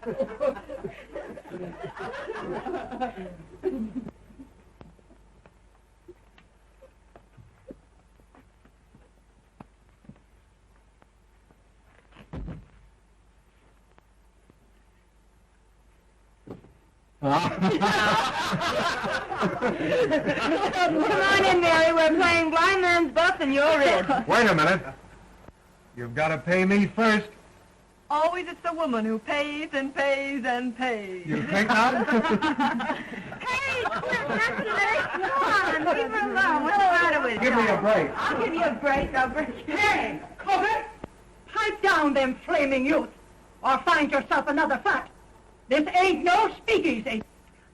Come on in, Mary. We're playing blind man's buff and you're in. Wait a minute. You've got to pay me first. Always it's the woman who pays and pays and pays. You think not? Hey, quit messing with it. Come on, leave her alone. What's the matter with you? Give me a break. I'll give you a break. I'll break you. Hey, Corbett, pipe down them flaming youth, or find yourself another flat. This ain't no speakeasy.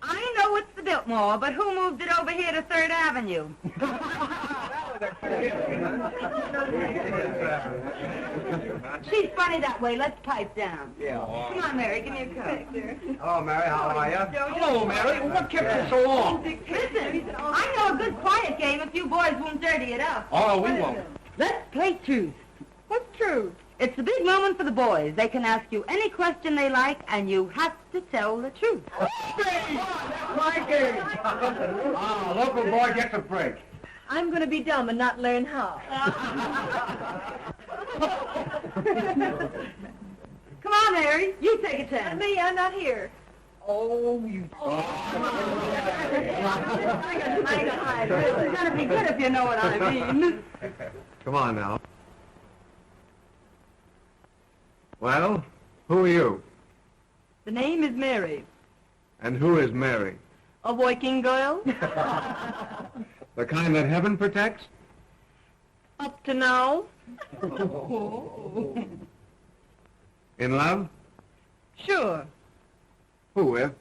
I know it's the Biltmore, but who moved it over here to 3rd Avenue? She's funny that way. Let's pipe down. Yeah. Come on, Mary. Give me a cup. Hello, Mary. How are you? Hello, Mary. What kept you so long? Listen, I know a good quiet game if you boys won't dirty it up. Oh, we won't. Let's play truth. What's true? It's a big moment for the boys. They can ask you any question they like, and you have to tell the truth. My game. Local boy gets a break. I'm going to be dumb and not learn how. Come on, Mary. You take a chance. Me, I'm not here. Oh, you... It's going to be good if you know what I mean. Come on now. Well, who are you? The name is Mary. And who is Mary? A working girl? The kind that heaven protects? Up to now? In love? Sure. Who with?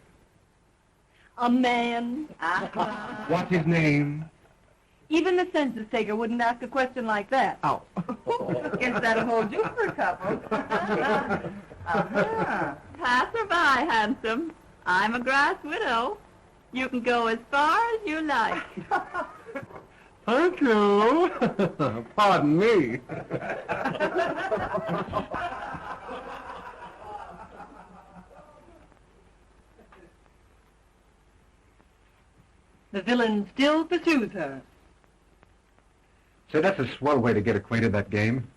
A man. What's his name? Even the census taker wouldn't ask a question like that. Oh. Guess that'll hold you for a couple. Pass or by, handsome. I'm a grass widow. You can go as far as you like. Thank you. Pardon me. The villain still pursues her. Say, that's a swell way to get acquainted, that game.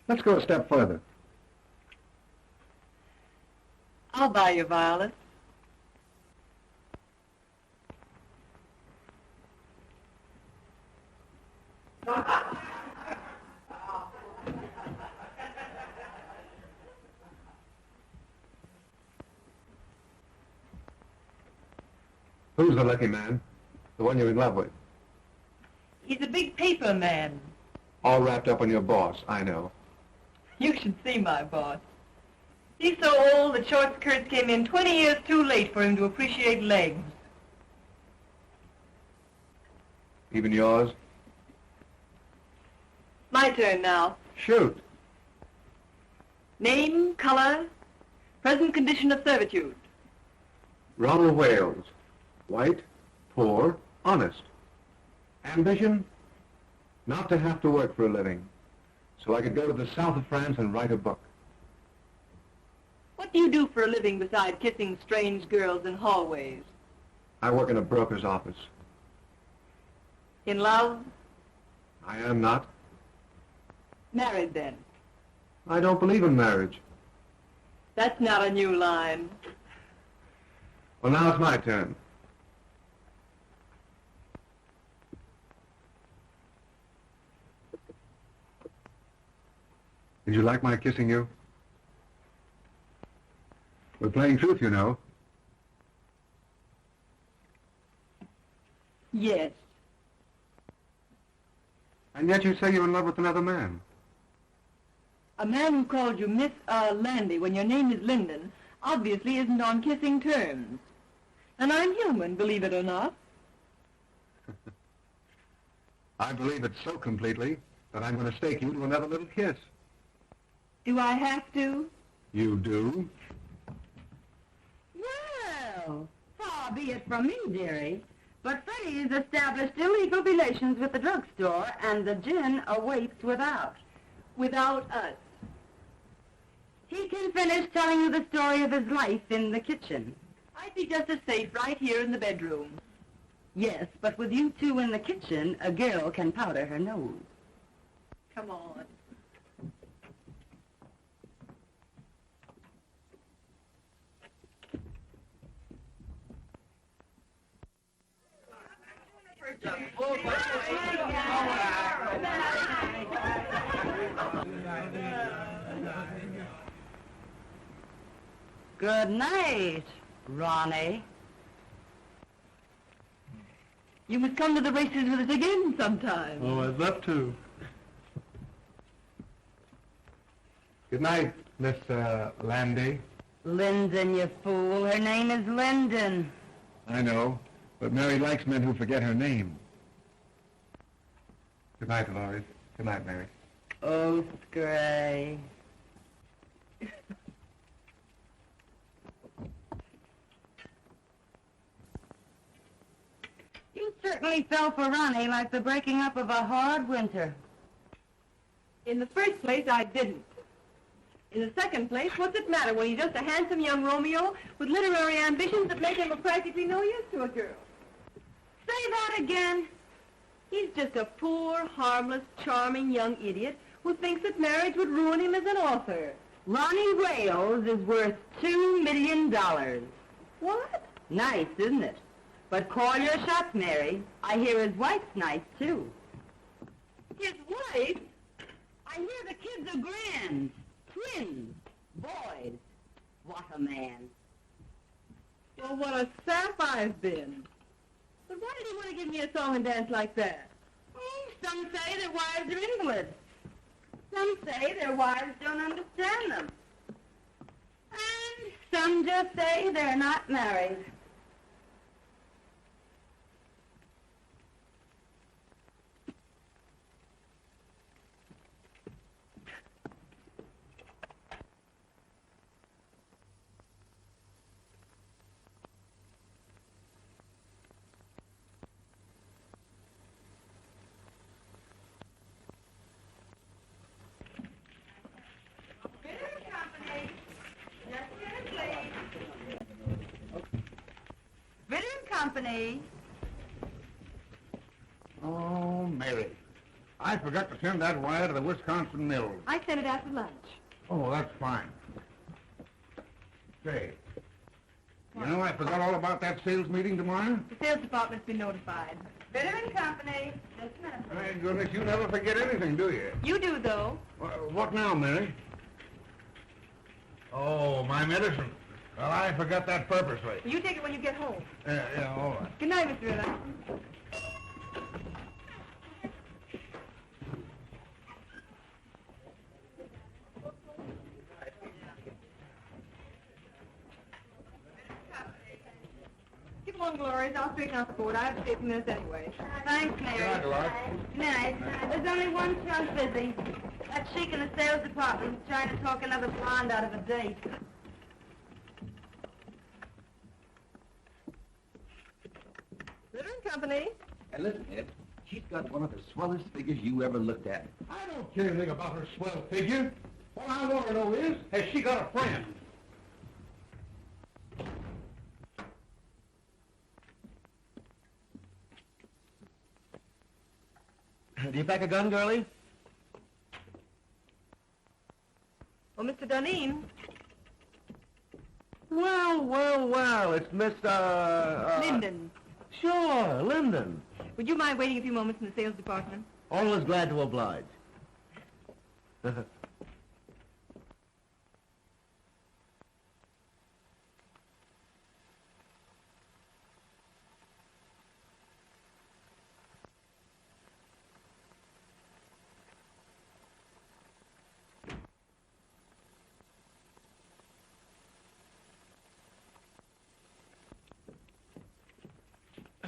Let's go a step further. I'll buy you violets. Who's the lucky man? The one you're in love with? He's a big paper man. All wrapped up on your boss, I know. You should see my boss. He's so old that short skirts came in 20 years too late for him to appreciate legs. Even yours? My turn now. Shoot. Name, color, present condition of servitude. Ronald Wales. White, poor, honest. Ambition? Not to have to work for a living, so I could go to the south of France and write a book. What do you do for a living besides kissing strange girls in hallways? I work in a broker's office. In love? I am not. Married then? I don't believe in marriage. That's not a new line. Well, now it's my turn. Did you like my kissing you? We're playing truth, you know. Yes. And yet you say you're in love with another man. A man who called you Miss Landy when your name is Linden obviously isn't on kissing terms. And I'm human, believe it or not. I believe it so completely that I'm going to stake you to another little kiss. Do I have to? You do? Well, far be it from me, dearie, but Freddie has established illegal relations with the drugstore, and the gin awaits without. Without us. He can finish telling you the story of his life in the kitchen. I'd be just as safe right here in the bedroom. Yes, but with you two in the kitchen, a girl can powder her nose. Come on. Good night, Ronnie. You must come to the races with us again sometime. Oh, I'd love to. Good night, Miss Landy. Linden, you fool. Her name is Linden. I know, but Mary likes men who forget her name. Good night, Dolores. Good night, Mary. Oh, Scray. You certainly fell for Ronnie like the breaking up of a hard winter. In the first place, I didn't. In the second place, what's it matter when he's just a handsome young Romeo with literary ambitions that make him of practically no use to a girl? Say that again. He's just a poor, harmless, charming young idiot who thinks that marriage would ruin him as an author. Ronnie Wales is worth $2 million. What? Nice, isn't it? But call your shots, Mary. I hear his wife's nice, too. His wife? I hear the kids are grand. Twins. Boys. What a man. Well, what a sap I've been. But why did he want to give me a song and dance like that? Oh, some say their wives are invalids. Some say their wives don't understand them. And some just say they're not married. Company. Oh, Mary. I forgot to send that wire to the Wisconsin Mills. I sent it after lunch. Oh, that's fine. Say, you know I forgot all about that sales meeting tomorrow? The sales department's been notified. Bitter and Company. Just a minute. My goodness, you never forget anything, do you? You do, though. What now, Mary? Oh, my medicine. Well, I forgot that purposely. You take it when you get home. Yeah, all right. Good night, Mr. Ritter. Get along, Gloria. I'll straighten out the board. I have to stay a few minutes anyway. Thanks, Mary. Good night, Dolores. Good night. There's only one chunk busy. That sheik in the sales department is trying to talk another blonde out of a date. Ritter and Company. And listen, Ed, she's got one of the swellest figures you ever looked at. I don't care anything about her swell figure. What I want to know is, has she got a friend? Do you pack a gun, girlie? Well, Mr. Duneen. Well, it's Miss, Linden. Sure, Linden. Would you mind waiting a few moments in the sales department? Always glad to oblige.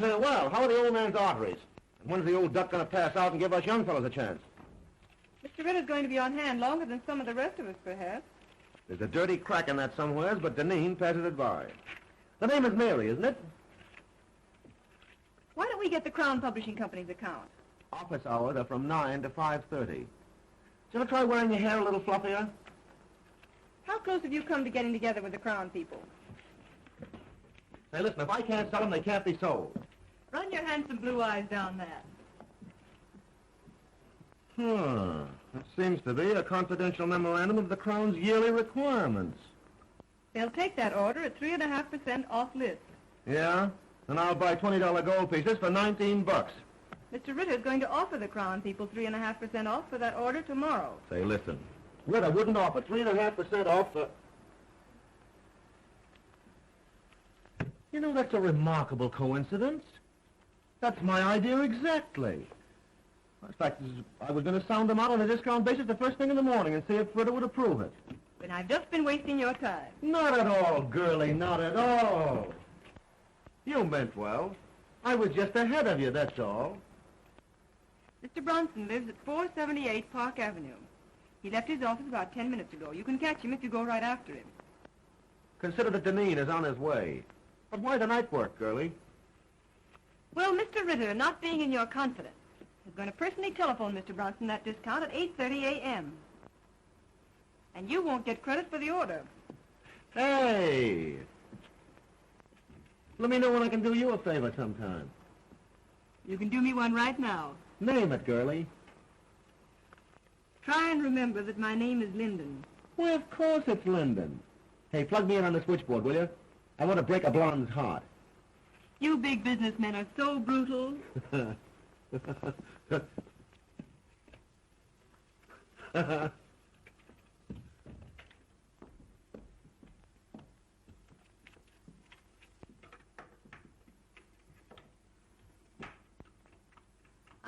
Well, how are the old man's arteries? And when's the old duck going to pass out and give us young fellows a chance? Mr. Ritter's going to be on hand longer than some of the rest of us, perhaps. There's a dirty crack in that somewheres, but Duneen passes it by. The name is Mary, isn't it? Why don't we get the Crown Publishing Company's account? Office hours are from 9 to 5:30. Shall I try wearing your hair a little fluffier? How close have you come to getting together with the Crown people? Say, listen, if I can't sell them, they can't be sold. Run your handsome blue eyes down that. That seems to be a confidential memorandum of the Crown's yearly requirements. They'll take that order at 3.5% off list. Yeah? And I'll buy $20 gold pieces for 19 bucks. Mr. Ritter's going to offer the Crown people 3.5% off for that order tomorrow. Say, listen. Ritter wouldn't offer 3.5% off for... You know, that's a remarkable coincidence. That's my idea exactly. In fact, I was going to sound them out on a discount basis the first thing in the morning and see if Ritter would approve it. But I've just been wasting your time. Not at all, girlie, not at all. You meant well. I was just ahead of you, that's all. Mr. Bronson lives at 478 Park Avenue. He left his office about 10 minutes ago. You can catch him if you go right after him. Consider that Duneen is on his way. But why the night work, girlie? Well, Mr. Ritter, not being in your confidence, is going to personally telephone Mr. Bronson that discount at 8:30 a.m. And you won't get credit for the order. Hey! Let me know when I can do you a favor sometime. You can do me one right now. Name it, girlie. Try and remember that my name is Linden. Why, of course it's Linden. Hey, plug me in on the switchboard, will you? I want to break a blonde's heart. You big businessmen are so brutal.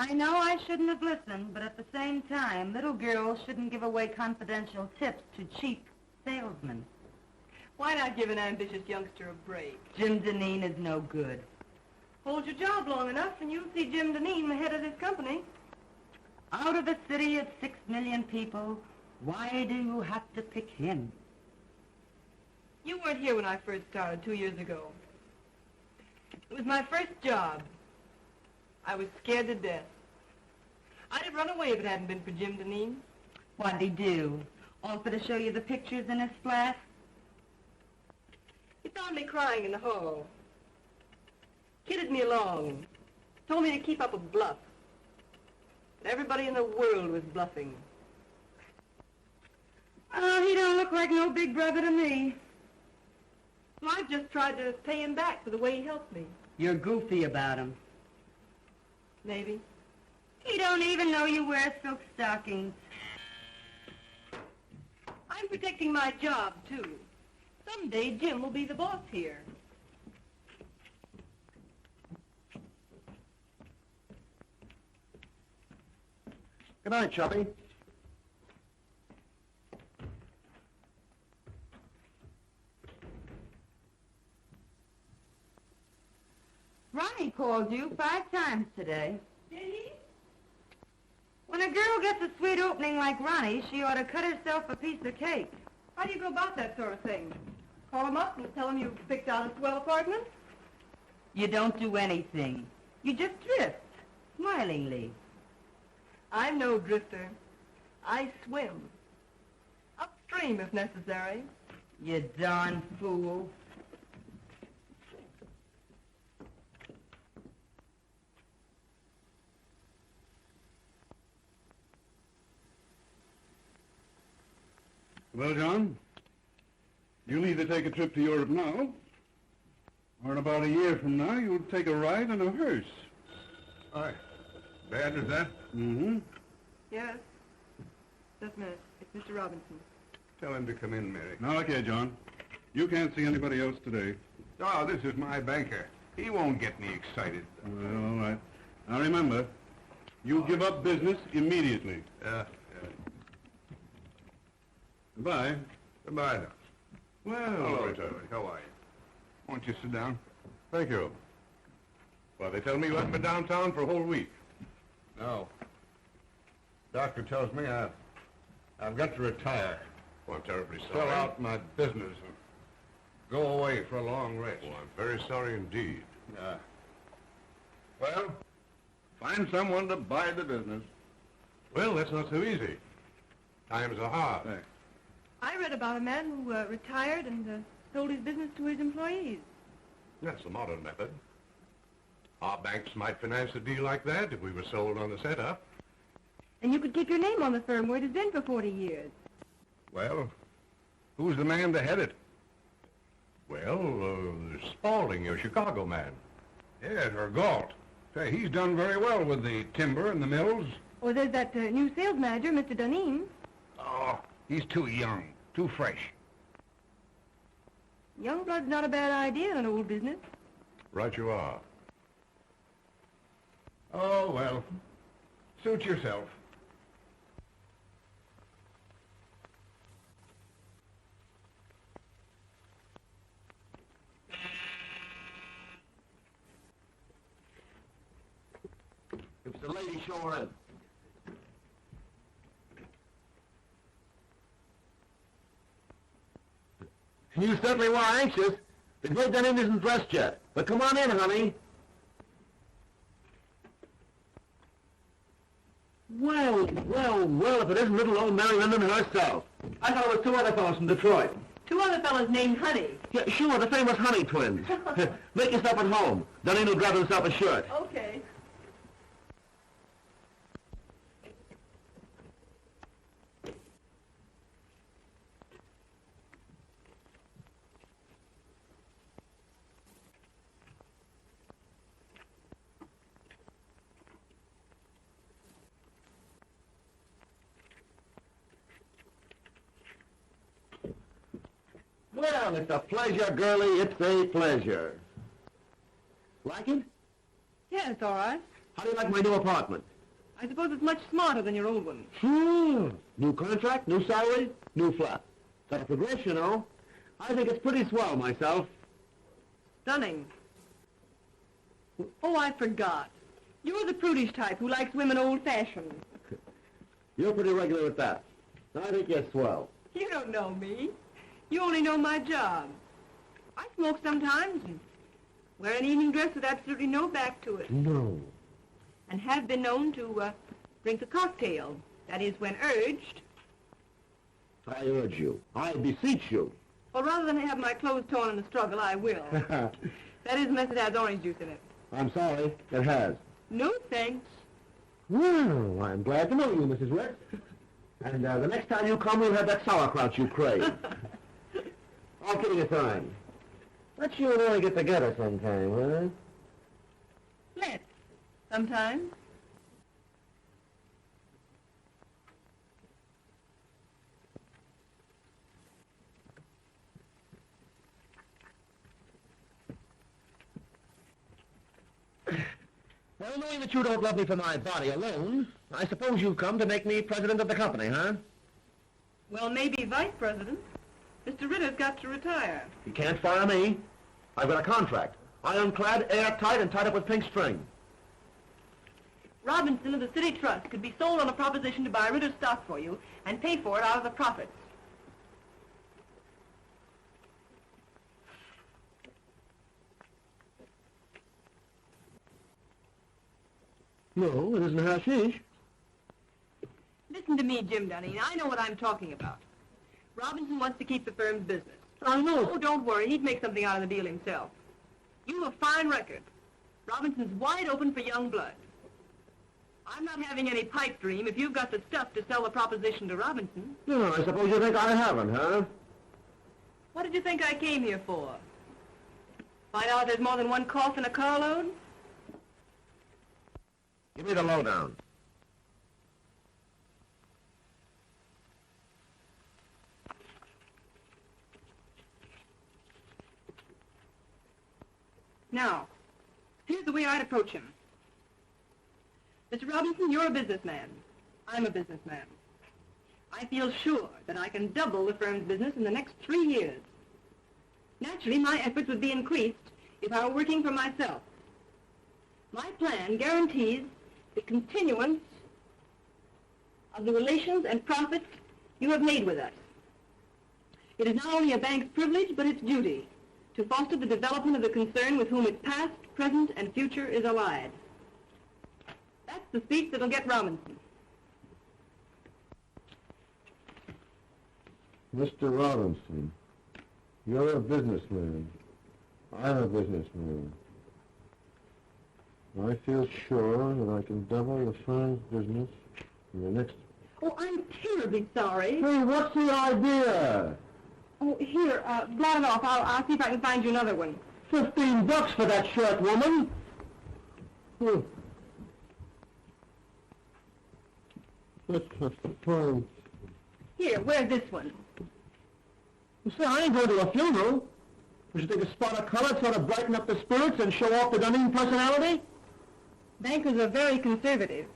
I know I shouldn't have listened, but at the same time, little girls shouldn't give away confidential tips to cheap salesmen. Why not give an ambitious youngster a break? Jim Duneen is no good. Hold your job long enough and you'll see Jim Duneen the head of this company. Out of a city of 6 million people, why do you have to pick him? You weren't here when I first started 2 years ago. It was my first job. I was scared to death. I'd have run away if it hadn't been for Jim Duneen. What'd he do? Offer to show you the pictures in his flat? He found me crying in the hall. Kidded me along. Told me to keep up a bluff. But everybody in the world was bluffing. Oh, he don't look like no big brother to me. Well, I've just tried to pay him back for the way he helped me. You're goofy about him. Maybe. He don't even know you wear silk stockings. I'm protecting my job, too. Someday Jim will be the boss here. Good night, Chubby. Ronnie called you 5 times today. Did he? When a girl gets a sweet opening like Ronnie, she ought to cut herself a piece of cake. How do you go about that sort of thing? Call him up and tell him you've picked out a swell apartment? You don't do anything. You just drift, smilingly. I'm no drifter. I swim. Upstream, if necessary. You darn fool. Well, John, you'll either take a trip to Europe now, or in about a year from now, you'll take a ride in a hearse. Aye. Bad as that? Mm-hmm. Yes. Just a minute. It's Mr. Robinson. Tell him to come in, Mary. Now, look here, John. You can't see anybody else today. Oh, this is my banker. He won't get me excited. Well, all right. Now, remember, you give up business immediately. Goodbye. Goodbye, now. Well, Hello, Charlie. How are you? Won't you sit down? thank you. Well, they tell me you haven't been downtown for a whole week. No. Doctor tells me I've got to retire. Oh, I'm terribly sorry. Sell out my business and go away for a long rest. Oh, I'm very sorry indeed. Well, find someone to buy the business. Well, that's not so easy. Times are hard. Thanks. I read about a man who retired and sold his business to his employees. That's the modern method. Our banks might finance a deal like that if we were sold on the setup. And you could keep your name on the firm where it has been for 40 years. Well, who's the man to head it? Well, Spaulding, your Chicago man. Yes, or Galt. Say, he's done very well with the timber and the mills. Or there's that new sales manager, Mr. Duneen. Oh, he's too young, too fresh. Young blood's not a bad idea in an old business. Right you are. Oh, well, suit yourself. If the lady show her in. You certainly were anxious. The great Duneen isn't dressed yet. But come on in, honey. Well, if it isn't little old Mary Linden herself. I thought it was two other fellows from Detroit. Two other fellows named Honey. Yeah, sure, the famous Honey twins. Make yourself at home. Duneen will grab himself a shirt. Okay. Well, it's a pleasure, girlie. It's a pleasure. Like it? Yeah, it's all right. How do you like my new apartment? I suppose it's much smarter than your old one. New contract, new salary, new flat. Got a progression, you know. I think it's pretty swell myself. Stunning. Oh, I forgot. You're the prudish type who likes women old-fashioned. You're pretty regular with that. I think you're swell. You don't know me. You only know my job. I smoke sometimes and wear an evening dress with absolutely no back to it. No. And have been known to drink a cocktail. That is, when urged. I urge you. I beseech you. Well, rather than have my clothes torn in a struggle, I will. That is, unless it has orange juice in it. I'm sorry. It has. No, thanks. Well, I'm glad to know you, Mrs. Rex. And the next time you come, we'll have that sauerkraut you crave. All kidding aside. Let's you and I get together sometime, huh? Let's. Sometimes. Well, knowing that you don't love me for my body alone, I suppose you've come to make me president of the company, huh? Well, maybe vice president. Mr. Ritter's got to retire. You can't fire me. I've got a contract. Ironclad, airtight, and tied up with pink string. Robinson of the City Trust could be sold on a proposition to buy Ritter's stock for you and pay for it out of the profits. No, it isn't hashish. Listen to me, Jim Duneen. I know what I'm talking about. Robinson wants to keep the firm's business. I know. Oh, don't worry. He'd make something out of the deal himself. You have a fine record. Robinson's wide open for young blood. I'm not having any pipe dream if you've got the stuff to sell the proposition to Robinson. No, I suppose you think I haven't, huh? What did you think I came here for? Find out there's more than one cough in a carload? Give me the lowdown. Now, here's the way I'd approach him. Mr. Robinson, you're a businessman. I'm a businessman. I feel sure that I can double the firm's business in the next 3 years. Naturally, my efforts would be increased if I were working for myself. My plan guarantees the continuance of the relations and profits you have made with us. It is not only a bank's privilege, but its duty to foster the development of the concern with whom its past, present, and future is allied. That's the speech that'll get Robinson. Mr. Robinson, you're a businessman. I'm a businessman. I feel sure that I can double the firm's business in the next... Oh, I'm terribly sorry. Hey, what's the idea? Oh, here, blot it off. I'll see if I can find you another one. $15 for that shirt, woman. That's fine. Here, wear this one. You see, I ain't going to a funeral. Would you think a spot of color sort of brighten up the spirits and show off the Duneen personality? Bankers are very conservative.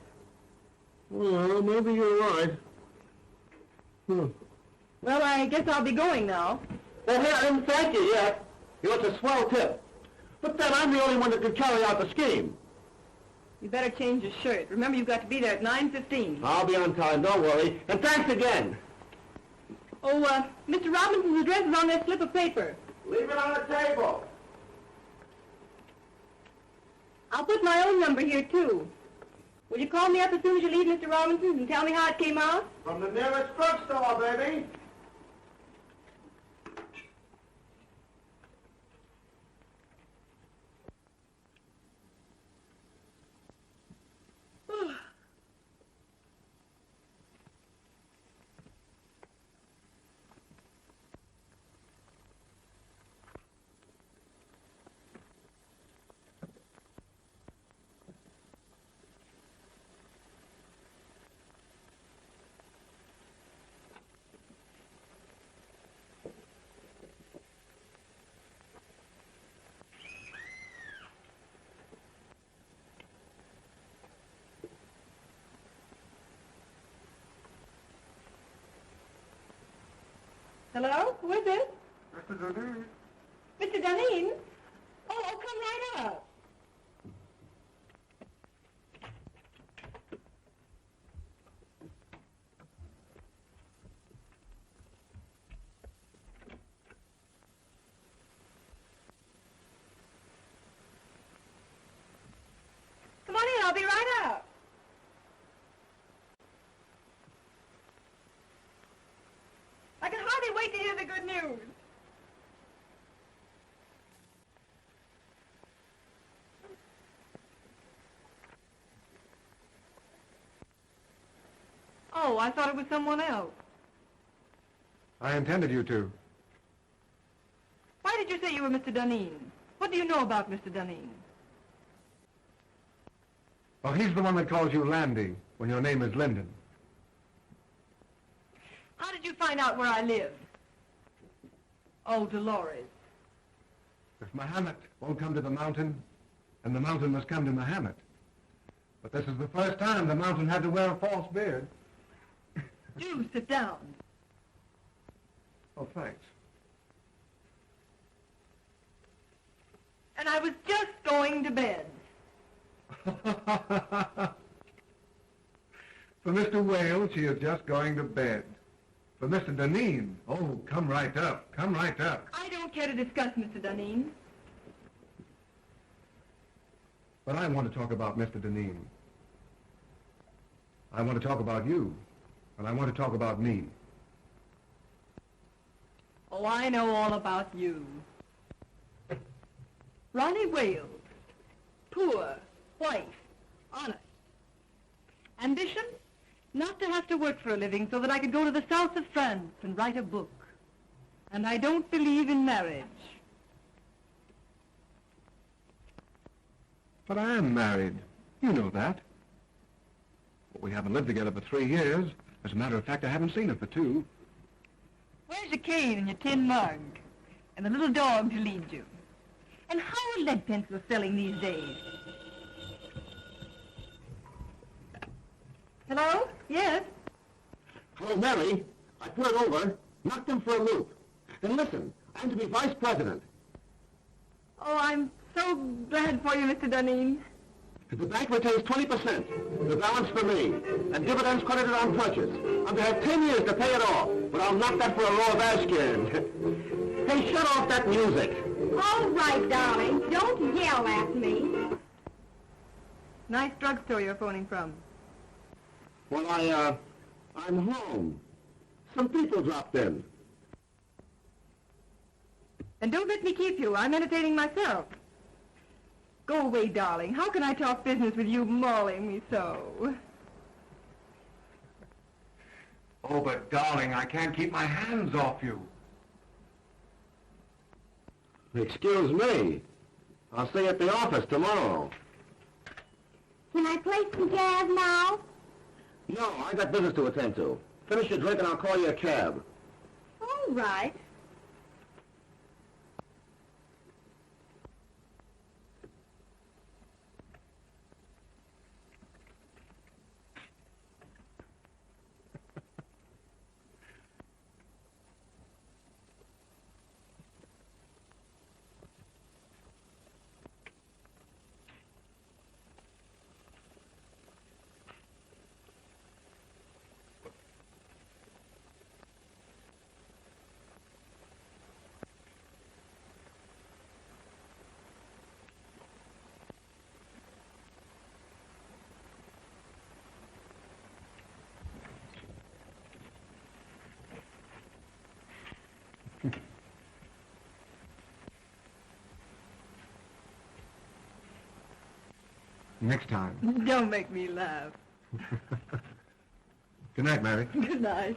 Well, maybe you're right. Well, I guess I'll be going now. Well, here, I didn't thank you yet. You know, it's a swell tip. But then I'm the only one that can carry out the scheme. You better change your shirt. Remember, you've got to be there at 9:15. I'll be on time, don't worry. And thanks again. Oh, Mr. Robinson's address is on that slip of paper. Leave it on the table. I'll put my own number here, too. Will you call me up as soon as you leave Mr. Robinson's and tell me how it came out? From the nearest drugstore, baby. Hello? Who is it? Mr. Duneen. Mr. Duneen? Oh, come right up. Come on in, I'll be right up. I can hardly wait to hear the good news. Oh, I thought it was someone else. I intended you to. Why did you say you were Mr. Duneen? What do you know about Mr. Duneen? Well, he's the one that calls you Landy when your name is Linden. How did you find out where I live? Oh, Dolores. If Mahomet won't come to the mountain, then the mountain must come to Mahomet. But this is the first time the mountain had to wear a false beard. Do sit down. Oh, thanks. And I was just going to bed. For Mr. Wales, she is just going to bed. For Mr. Duneen, oh, come right up, come right up. I don't care to discuss Mr. Duneen. But I want to talk about Mr. Duneen. I want to talk about you, and I want to talk about me. Oh, I know all about you. Ronnie Wales. Poor, white, honest. Ambition? Not to have to work for a living so that I could go to the south of France and write a book. And I don't believe in marriage. But I am married. You know that. But we haven't lived together for 3 years. As a matter of fact, I haven't seen her for 2. Where's your cane and your tin mug? And the little dog to lead you? And how are lead pencils selling these days? Hello? Yes? Hello, Mary. I put it over, knocked him for a loop. And listen, I'm to be vice president. Oh, I'm so glad for you, Mr. Duneen. The bank retains 20%, the balance for me, and dividends credited on purchase. I'm to have 10 years to pay it off, but I'll knock that for a row of Ashcan. Hey, shut off that music. All right, darling. Don't yell at me. Nice drugstore you're phoning from. Well, I'm home. Some people dropped in. And don't let me keep you. I'm entertaining myself. Go away, darling. How can I talk business with you mauling me so? Oh, but darling, I can't keep my hands off you. Excuse me. I'll see you at the office tomorrow. Can I play some jazz now? No, I got business to attend to. Finish your drink and I'll call you a cab. All right. Next time. Don't make me laugh. Good night, Mary. Good night.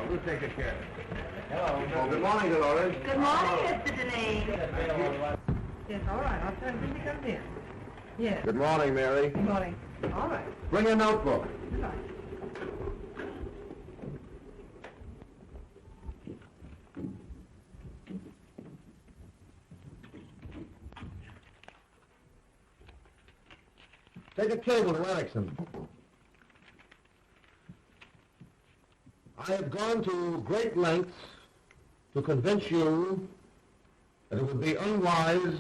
We'll take a care. Hello. Oh, good morning, Dolores. Good morning, Mr. Duneen. Yes, all right. I'll tell him when he comes in. Yes. Good morning, Mary. Good morning. All right. Bring your notebook. Good night. Take a cable to Erickson. I have gone to great lengths to convince you that it would be unwise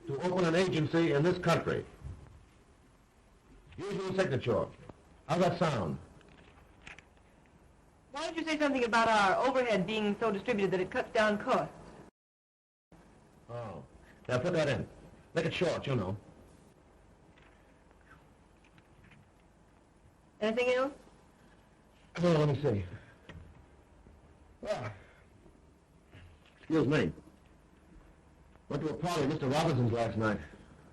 to open an agency in this country. Usual signature. How's that sound? Why don't you say something about our overhead being so distributed that it cuts down costs? Oh. Now put that in. Make it short, you know. Anything else? Oh, let me see. Ah. Excuse me. Went to a party at Mr. Robinson's last night.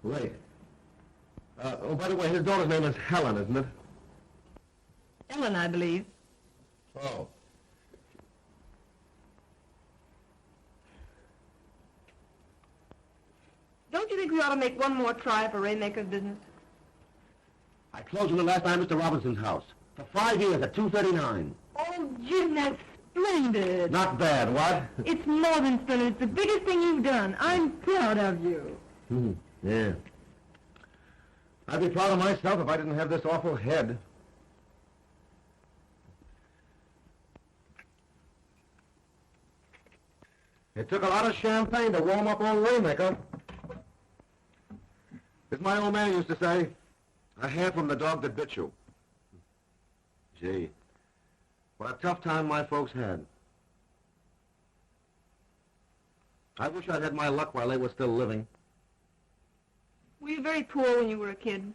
Late. Oh, by the way, his daughter's name is Helen, isn't it? Ellen, I believe. Oh. Don't you think we ought to make one more try for Raymaker's business? I closed on the last night at Mr. Robinson's house. For 5 years at 239. Oh, Jim, that's splendid. Not bad, what? It's more than splendid. It's the biggest thing you've done. I'm proud of you. Yeah. I'd be proud of myself if I didn't have this awful head. It took a lot of champagne to warm up old Waymaker. As my old man used to say, a hair from the dog that bit you. Gee, what a tough time my folks had. I wish I'd had my luck while they were still living. Were you very poor when you were a kid?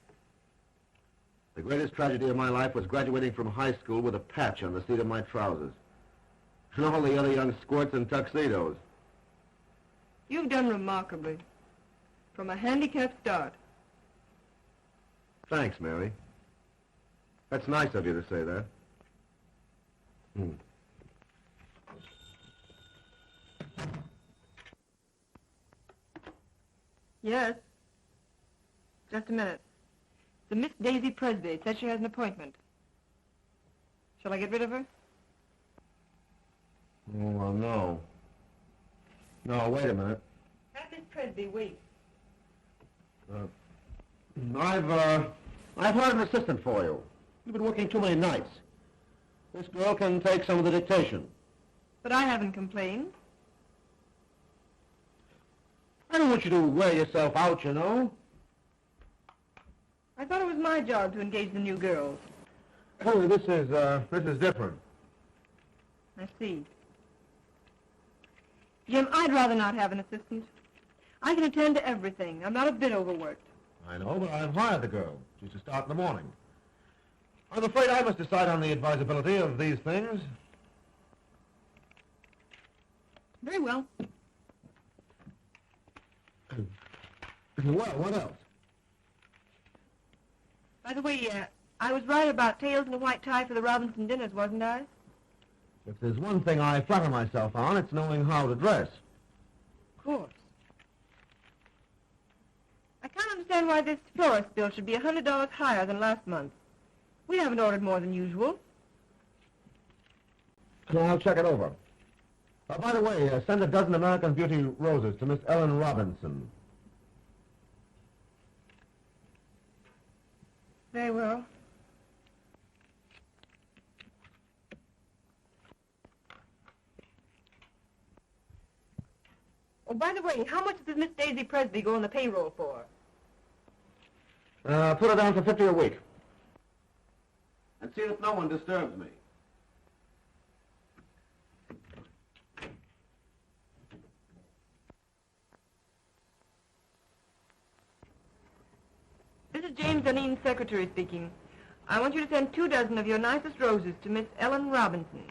The greatest tragedy of my life was graduating from high school with a patch on the seat of my trousers. And all the other young squirts in tuxedos. You've done remarkably. From a handicapped start. Thanks, Mary. That's nice of you to say that. Yes. Just a minute. The Miss Daisy Presby says she has an appointment. Shall I get rid of her? Oh, well, no. No, wait a minute. Have Miss Presby wait? I've hired an assistant for you. You've been working too many nights. This girl can take some of the dictation. But I haven't complained. I don't want you to wear yourself out, you know. I thought it was my job to engage the new girls. Oh, this is different. I see. Jim, I'd rather not have an assistant. I can attend to everything. I'm not a bit overworked. I know, but I've hired the girl. She's to start in the morning. I'm afraid I must decide on the advisability of these things. Very well. Well, what else? By the way, I was right about tails and a white tie for the Robinson dinners, wasn't I? If there's one thing I flatter myself on, it's knowing how to dress. Of course. I can't understand why this florist bill should be $100 higher than last month. We haven't ordered more than usual. No, I'll check it over. By the way, send a dozen American Beauty roses to Miss Ellen Robinson. Very well. Oh, by the way, how much does Miss Daisy Presby go on the payroll for? Put her down for $50 a week. And see that no one disturbs me. This is James Duneen's secretary speaking. I want you to send 2 dozen of your nicest roses to Miss Ellen Robinson.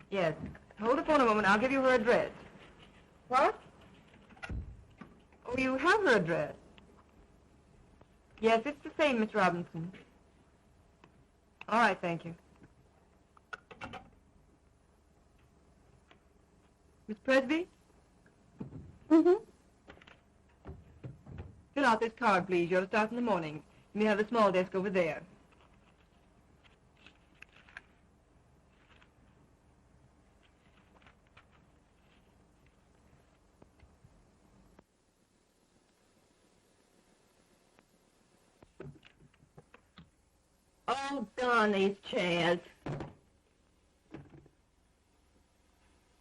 Yes. Hold the phone a moment. I'll give you her address. What? Oh, you have her address. Yes, it's the same, Miss Robinson. All right, thank you. Miss Presby? Mm-hmm. Fill out this card, please. You're to start in the morning. You may have the small desk over there. Oh, darn these chairs.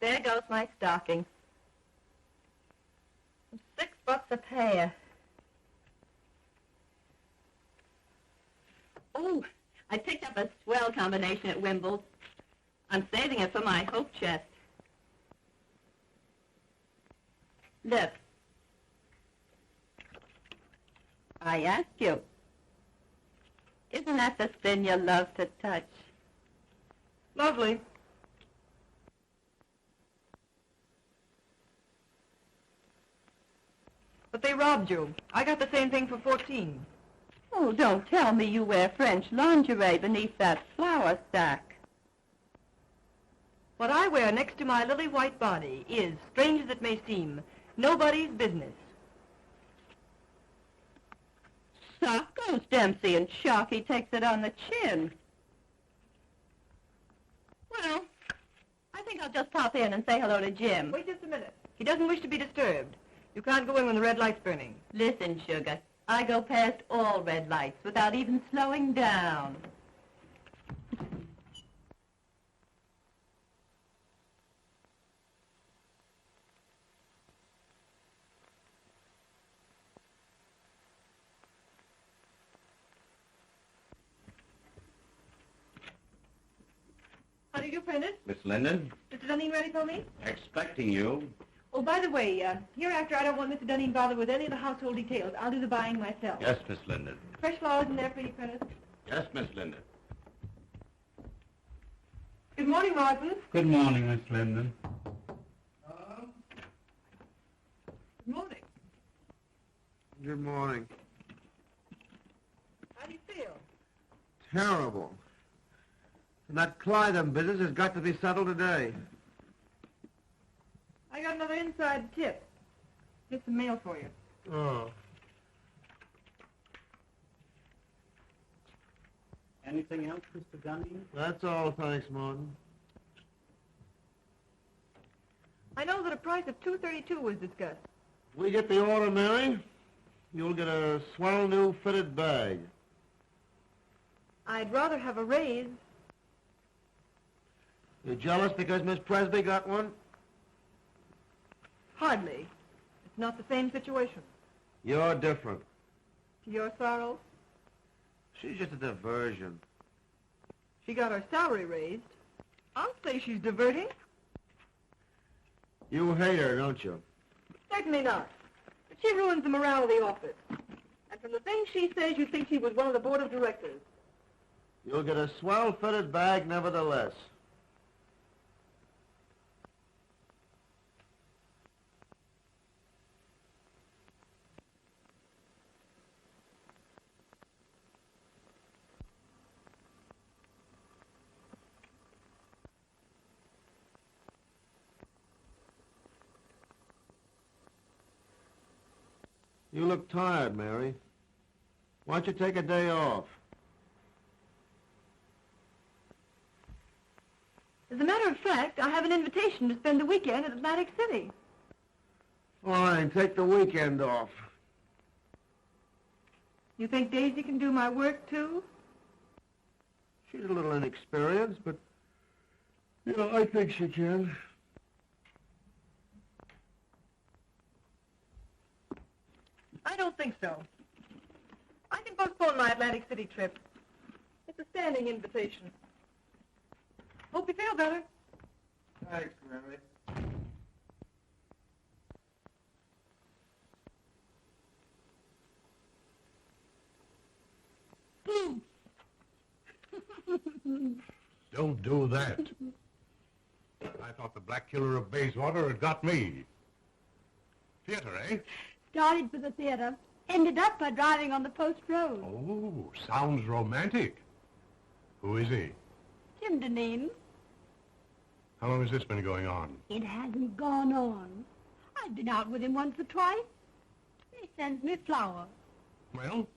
There goes my stocking. $6 a pair. Oh, I picked up a swell combination at Wimble's. I'm saving it for my hope chest. Look. I ask you. Isn't that the thing you love to touch? Lovely. But they robbed you. I got the same thing for 14. Oh, don't tell me you wear French lingerie beneath that flour sack. What I wear next to my lily white body is, strange as it may seem, nobody's business. Sock goes Dempsey and Sharky takes it on the chin. Well, I think I'll just pop in and say hello to Jim. Wait just a minute. He doesn't wish to be disturbed. You can't go in when the red light's burning. Listen, sugar, I go past all red lights without even slowing down. How do you do, Prentice? Miss Linden, Mr. Duneen ready for me? expecting you. Oh, by the way, hereafter I don't want Mr. Duneen bothered with any of the household details. I'll do the buying myself. Yes, Miss Linden. Fresh flowers in there for you, Prentice. Yes, Miss Linden. Good morning, Martin. Good morning, Miss Linden. Good morning. Good morning. How do you feel? Terrible. And that Clyde business has got to be settled today. I got another inside tip. Here's some mail for you. Oh. Anything else, Mr. Duneen? That's all, thanks, Martin. I know that a price of $232 was discussed. We get the order, Mary. You'll get a swell new fitted bag. I'd rather have a raise. You jealous because Miss Presby got one? Hardly. It's not the same situation. You're different. To your sorrow, She's just a diversion. she got her salary raised. I'll say she's diverting. You hate her, don't you? Certainly not. But she ruins the morale of the office. And from the things she says, you'd think she was one of the board of directors. You'll get a swell fitted bag nevertheless. You look tired, Mary. Why don't you take a day off? As a matter of fact, I have an invitation to spend the weekend at Atlantic City. Fine, take the weekend off. You think Daisy can do my work, too? She's a little inexperienced, but, I think she can. I don't think so. I can postpone my Atlantic City trip. It's a standing invitation. Hope you feel better. Thanks, Mary. Don't do that. I thought the Black Killer of Bayswater had got me. Theater, eh? Started for the theater. Ended up by driving on the post road. Oh, sounds romantic. Who is he? Jim Duneen. How long has this been going on? It hasn't gone on. I've been out with him once or twice. He sends me flowers. Well,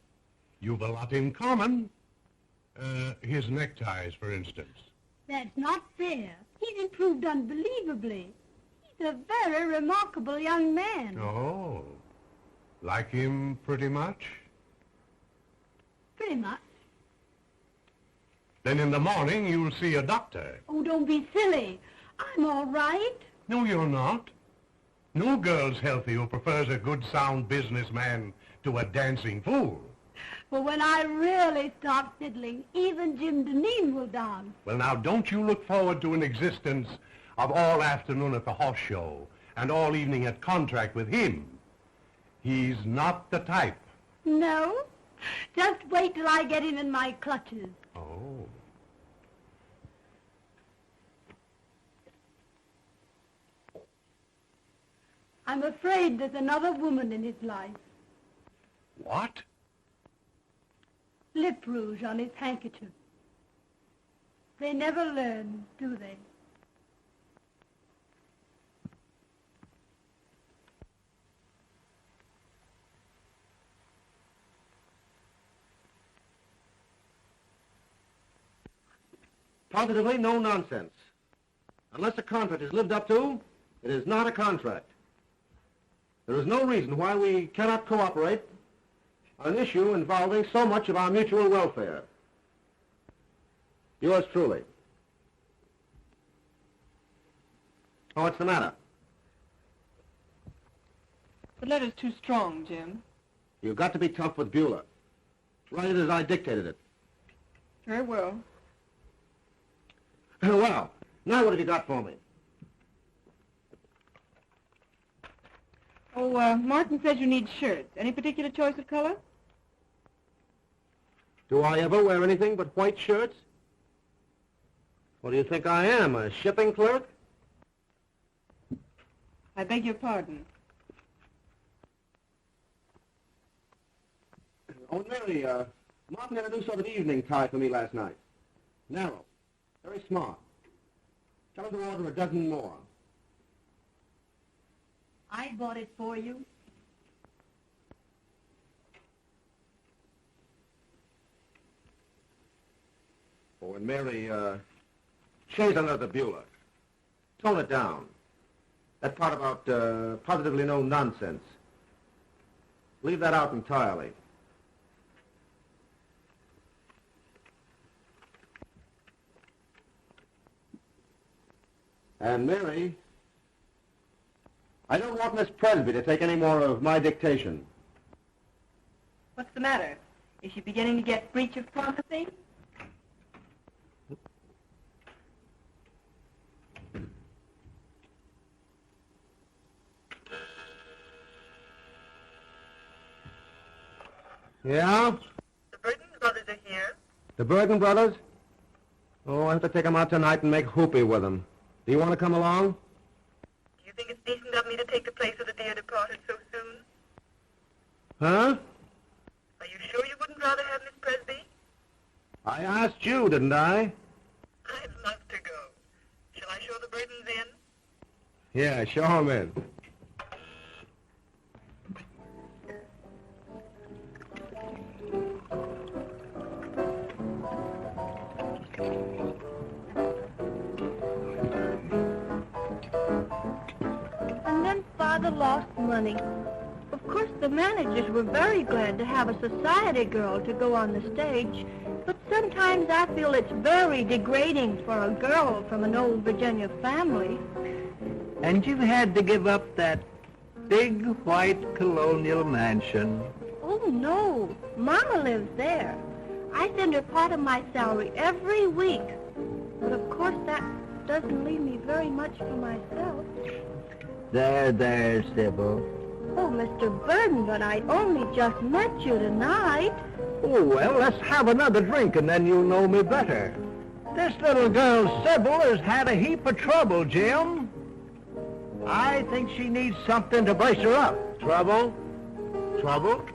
you've a lot in common. His neckties, for instance. That's not fair. He's improved unbelievably. He's a very remarkable young man. Oh, like him pretty much? Pretty much. Then in the morning you'll see a doctor. Oh, don't be silly. I'm all right. No, you're not. No girl's healthy who prefers a good, sound businessman to a dancing fool. But when I really start fiddling, even Jim Duneen will dance. Well, now, don't you look forward to an existence of all afternoon at the horse show and all evening at contract with him. He's not the type. No? Just wait till I get him in my clutches. Oh. I'm afraid there's another woman in his life. What? Lip rouge on his handkerchief. They never learn, do they? Positively no nonsense. Unless a contract is lived up to, it is not a contract. There is no reason why we cannot cooperate on an issue involving so much of our mutual welfare. Yours truly. Oh, what's the matter? The letter's too strong, Jim. You've got to be tough with Beulah. Write it as I dictated it. Very well. Well, now what have you got for me? Oh, Martin says you need shirts. Any particular choice of color? Do I ever wear anything but white shirts? What do you think I am, a shipping clerk? I beg your pardon. Oh, Mary, Martin had a new sort of evening tie for me last night. Narrow. Very smart. Tell him to order a dozen more. I bought it for you. Oh, and Mary, shades under the Beulah. Tone it down. That part about positively no nonsense. Leave that out entirely. And Mary, I don't want Miss Presby to take any more of my dictation. What's the matter? Is she beginning to get breach of promising? Yeah? The Burton brothers are here. The Bergen brothers? Oh, I have to take them out tonight and make whoopee with them. Do you want to come along? Do you think it's decent of me to take the place of the dear departed so soon? Huh? Are you sure you wouldn't rather have Miss Presby? I asked you, didn't I? I'd love to go. Shall I show the Burtons in? Yeah, show them in. And then Father lost money. Of course, the managers were very glad to have a society girl to go on the stage, but sometimes I feel it's very degrading for a girl from an old Virginia family. And you've had to give up that big white colonial mansion. Oh, no. Mama lives there. I send her part of my salary every week. But of course, that doesn't leave me very much for myself. There, Sybil. Oh, Mr. Burden, but I only just met you tonight. Oh, well, let's have another drink and then you'll know me better. This little girl, Sybil, has had a heap of trouble, Jim. I think she needs something to brace her up. Trouble? Trouble?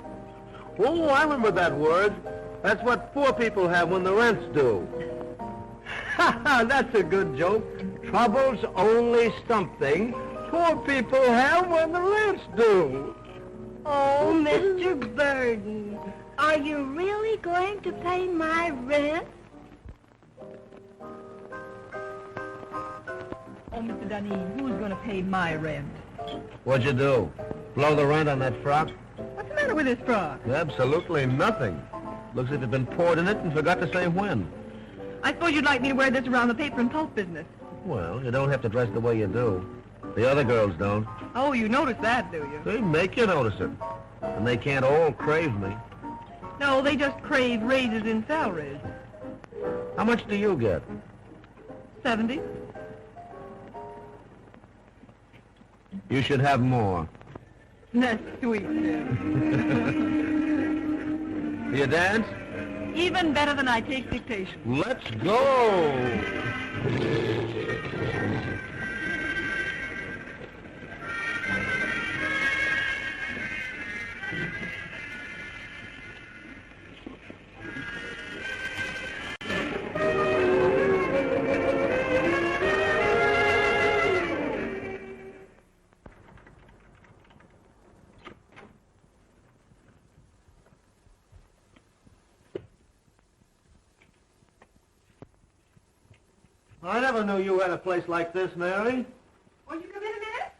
Oh, I remember that word. That's what poor people have when the rent's due. Ha ha, that's a good joke. Trouble's only something poor people have when the rent's due. Oh, Mr. Burden, are you really going to pay my rent? Oh, Mr. Duneen, who's going to pay my rent? What'd you do? Blow the rent on that frock? What's the matter with this frock? Absolutely nothing. Looks as if it'd been poured in it and forgot to say when. I suppose you'd like me to wear this around the paper and pulp business. Well, you don't have to dress the way you do. The other girls don't. Oh, you notice that, do you? They make you notice it. And they can't all crave me. No, they just crave raises in salaries. How much do you get? 70. You should have more. That's sweet. Do you dance? Even better than I take dictation. Let's go! I never knew you had a place like this, Mary. Won't you come in a minute?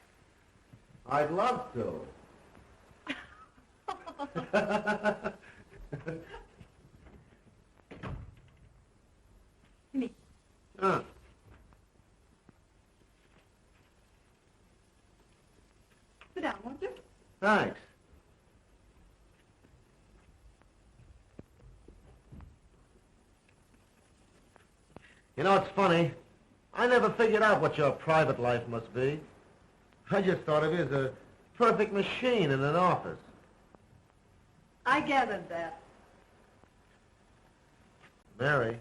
I'd love to. Me. Huh. Sit down, won't you? Thanks. You know, it's funny. I never figured out what your private life must be. I just thought of you as a perfect machine in an office. I gathered that. Mary.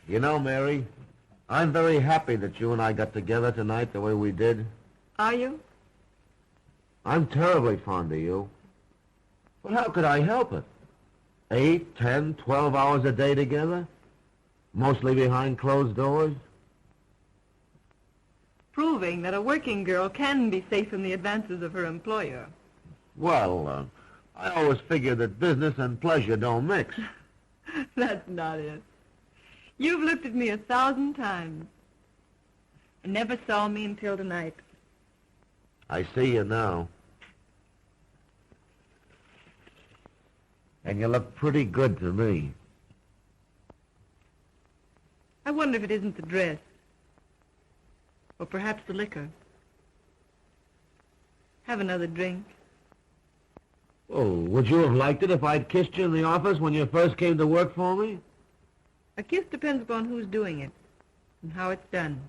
You know, Mary, I'm very happy that you and I got together tonight the way we did. Are you? I'm terribly fond of you. But how could I help it? 8, 10, 12 hours a day together? Mostly behind closed doors? Proving that a working girl can be safe from the advances of her employer. Well, I always figured that business and pleasure don't mix. That's not it. You've looked at me 1,000 times and never saw me until tonight. I see you now. And you look pretty good to me. I wonder if it isn't the dress. Or perhaps the liquor. Have another drink. Oh, would you have liked it if I'd kissed you in the office when you first came to work for me? A kiss depends upon who's doing it and how it's done.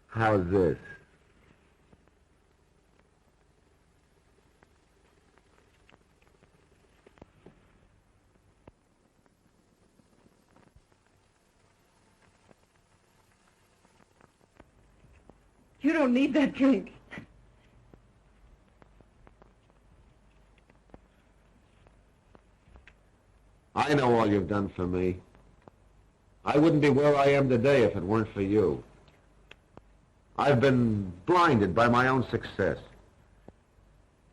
How's this? You don't need that drink. I know all you've done for me. I wouldn't be where I am today if it weren't for you. I've been blinded by my own success.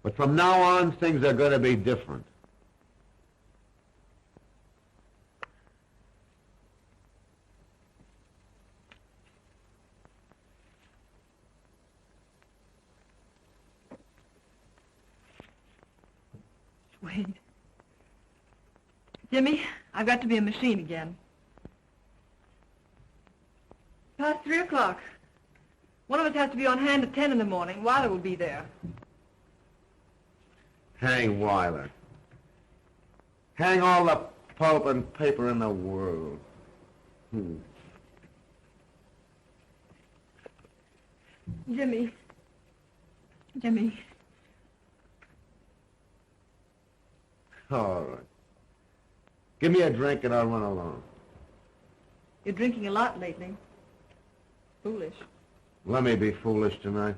But from now on, things are going to be different. Wait. Jimmy, I've got to be a machine again. Past 3 o'clock. One of us has to be on hand at 10 in the morning. Weiler will be there. Hang Weiler. Hang all the pulp and paper in the world. Jimmy. Jimmy. All right. Give me a drink and I'll run along. You're drinking a lot lately. Foolish. Let me be foolish tonight.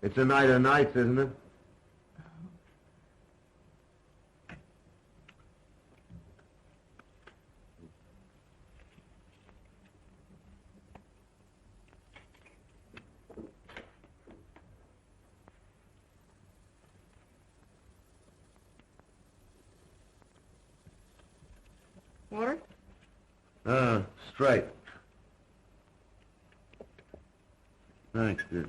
It's a night of nights, isn't it? Water? Straight. Thanks, dear.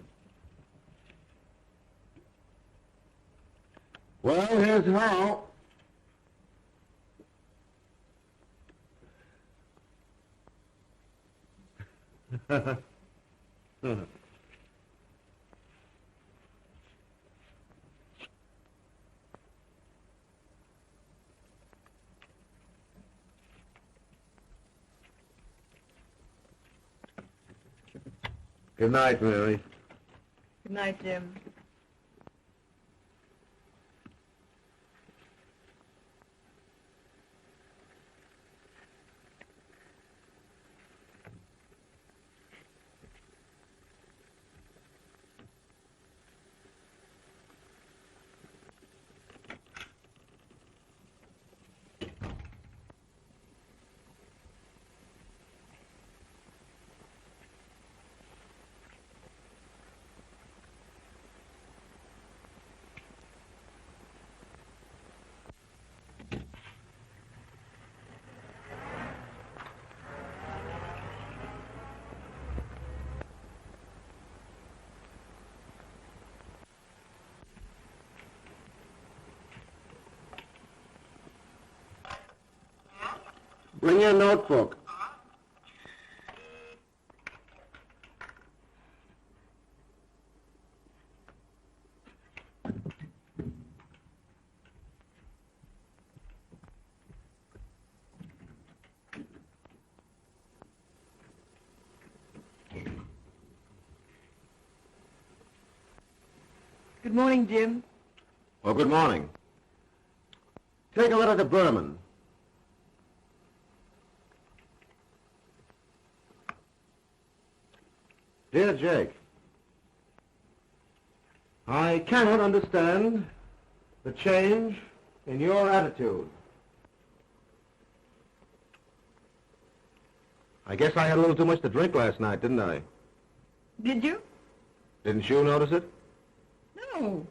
Well, here's how. Good night, Mary. Good night, Jim. Bring your notebook. Good morning, Jim. Well, good morning. Take a letter to Berman. Dear Jake, I cannot understand the change in your attitude. I guess I had a little too much to drink last night, didn't I? Did you? Didn't you notice it? No.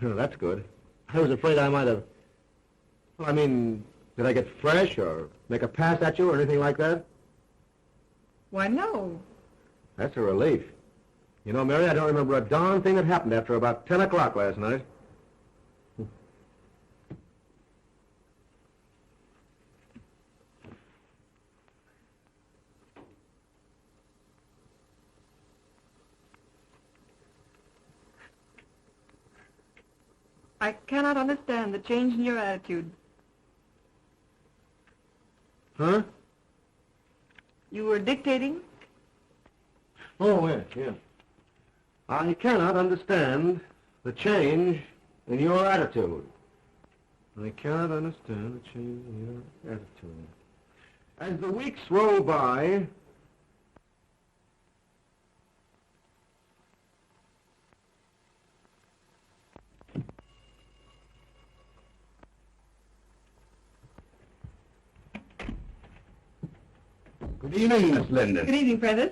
That's good. I was afraid I might have... Well, I mean, did I get fresh or make a pass at you or anything like that? Why, no. That's a relief. You know, Mary, I don't remember a darn thing that happened after about 10 o'clock last night. I cannot understand the change in your attitude. Huh? You were dictating? Oh, yeah. I cannot understand the change in your attitude. I cannot understand the change in your attitude. As the weeks roll by, Good evening, Miss Linden. Good evening, Prentice.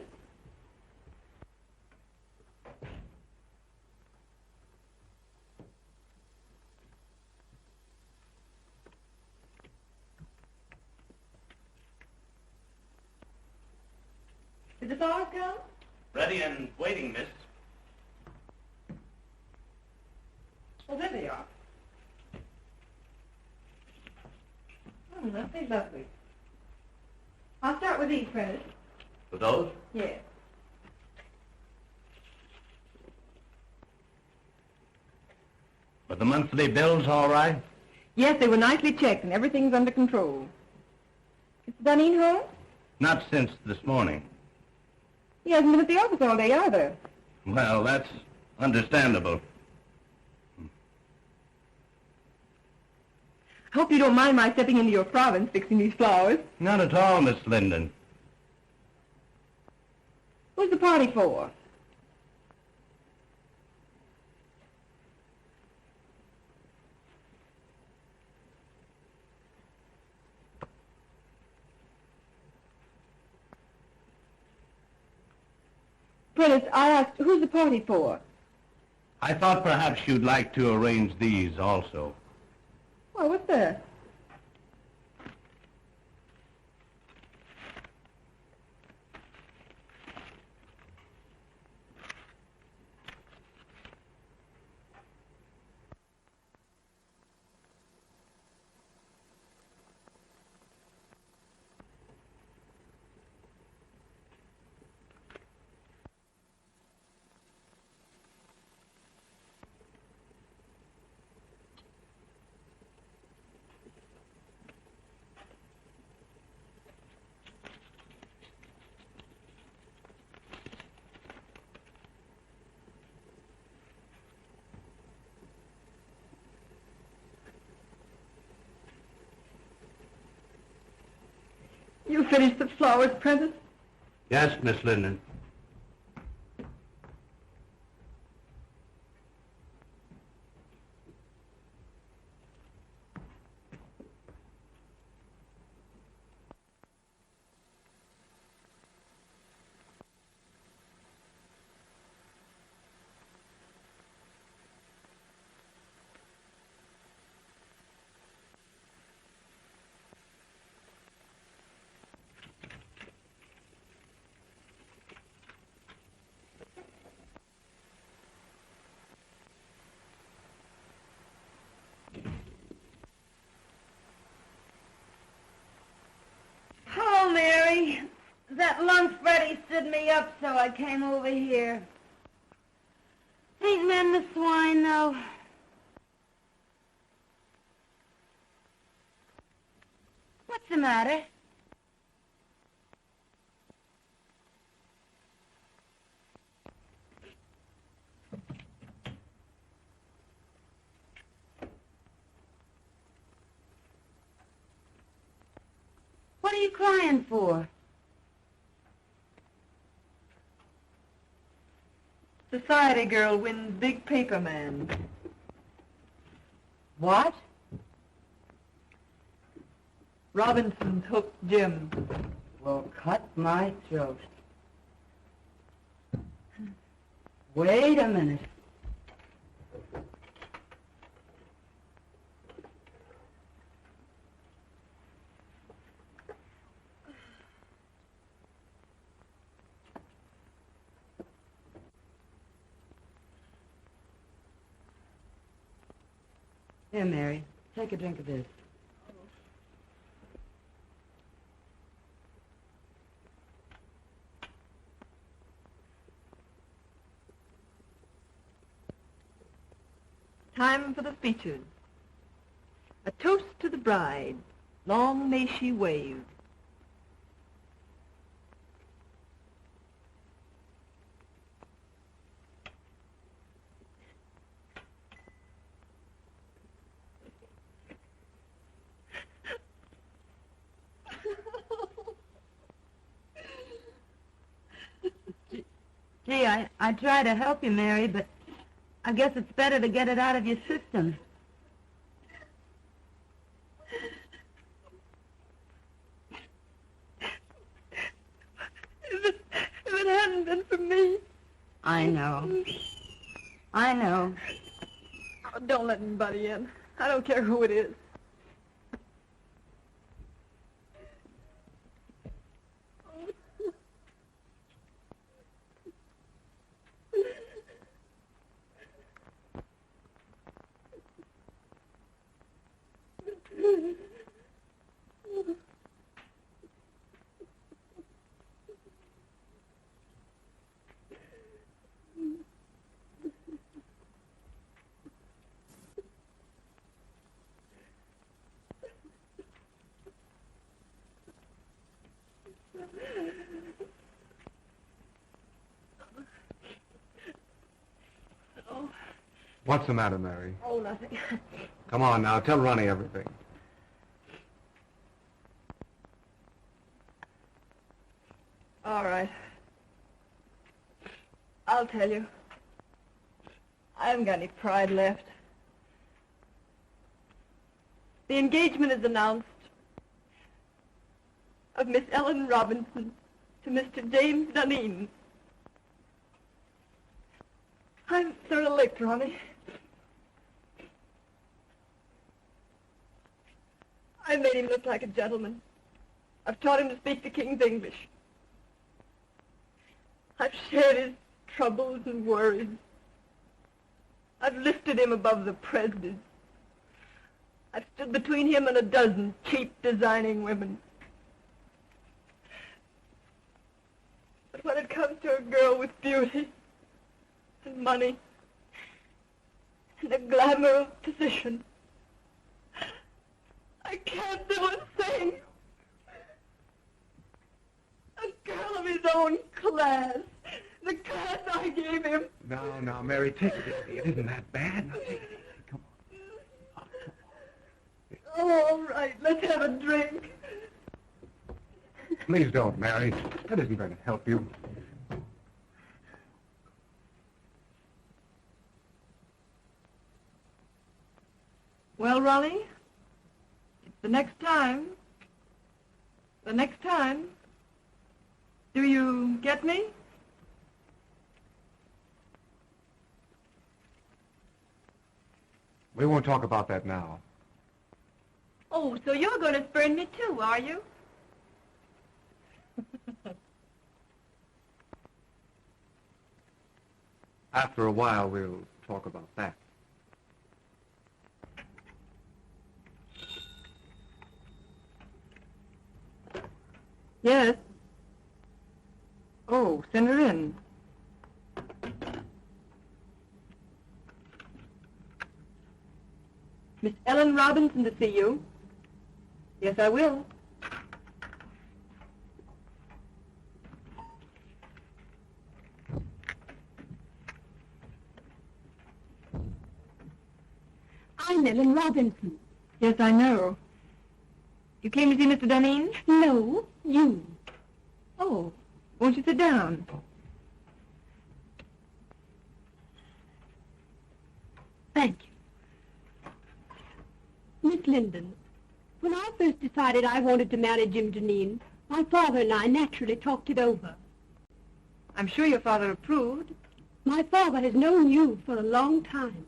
Did the flowers come? Ready and waiting, miss. Oh, there they are. Oh, lovely, lovely. I'll start with these, Prentice. With those? Yes. Were the monthly bills all right? Yes, they were nicely checked and everything's under control. Mr. Duneen home? Not since this morning. He hasn't been at the office all day either. Well, that's understandable. I hope you don't mind my stepping into your province fixing these flowers. Not at all, Miss Linden. Who's the party for? Prentice, I asked, who's the party for? I thought perhaps you'd like to arrange these also. Why, what's that? You finished the flowers, Prentice? Yes, Miss Linden. Hello, Mary. That lunch Freddie stood me up, so I came over here. Ain't men the swine, though? What's the matter? What are you crying for? Society girl wins big paper man. What? Robinson's hooked Jim. Well, cut my throat. Wait a minute. Here, Mary, take a drink of this. Time for the speeches. A toast to the bride. Long may she wave. Gee, I try to help you, Mary, but I guess it's better to get it out of your system. If it hadn't been for me. I know. I know. Oh, don't let anybody in. I don't care who it is. What's the matter, Mary? Oh, nothing. Come on now, tell Ronnie everything. All right. I'll tell you. I haven't got any pride left. The engagement is announced of Miss Ellen Robinson to Mr. James Duneen. I'm sort of licked, Ronnie. I made him look like a gentleman. I've taught him to speak the King's English. I've shared his troubles and worries. I've lifted him above the prejudice. I've stood between him and a dozen cheap, designing women. But when it comes to a girl with beauty and money and the glamour of position, I can't do a thing. A girl of his own class, the class I gave him. Now, Mary, take it easy. It isn't that bad. Now, take it easy. Come on. Oh, all right, let's have a drink. Please don't, Mary. That isn't going to help you. Well, Ronnie, the next time. Do you get me? We won't talk about that now. Oh, so you're going to spurn me too, are you? After a while, we'll talk about that. Yes. Oh, send her in. Miss Ellen Robinson to see you. Yes, I will. I'm Ellen Robinson. Yes, I know. You came to see Mr. Duneen? No, you. Oh, won't you sit down? Thank you. Miss Linden, when I first decided I wanted to marry Jim Duneen, my father and I naturally talked it over. I'm sure your father approved. My father has known you for a long time.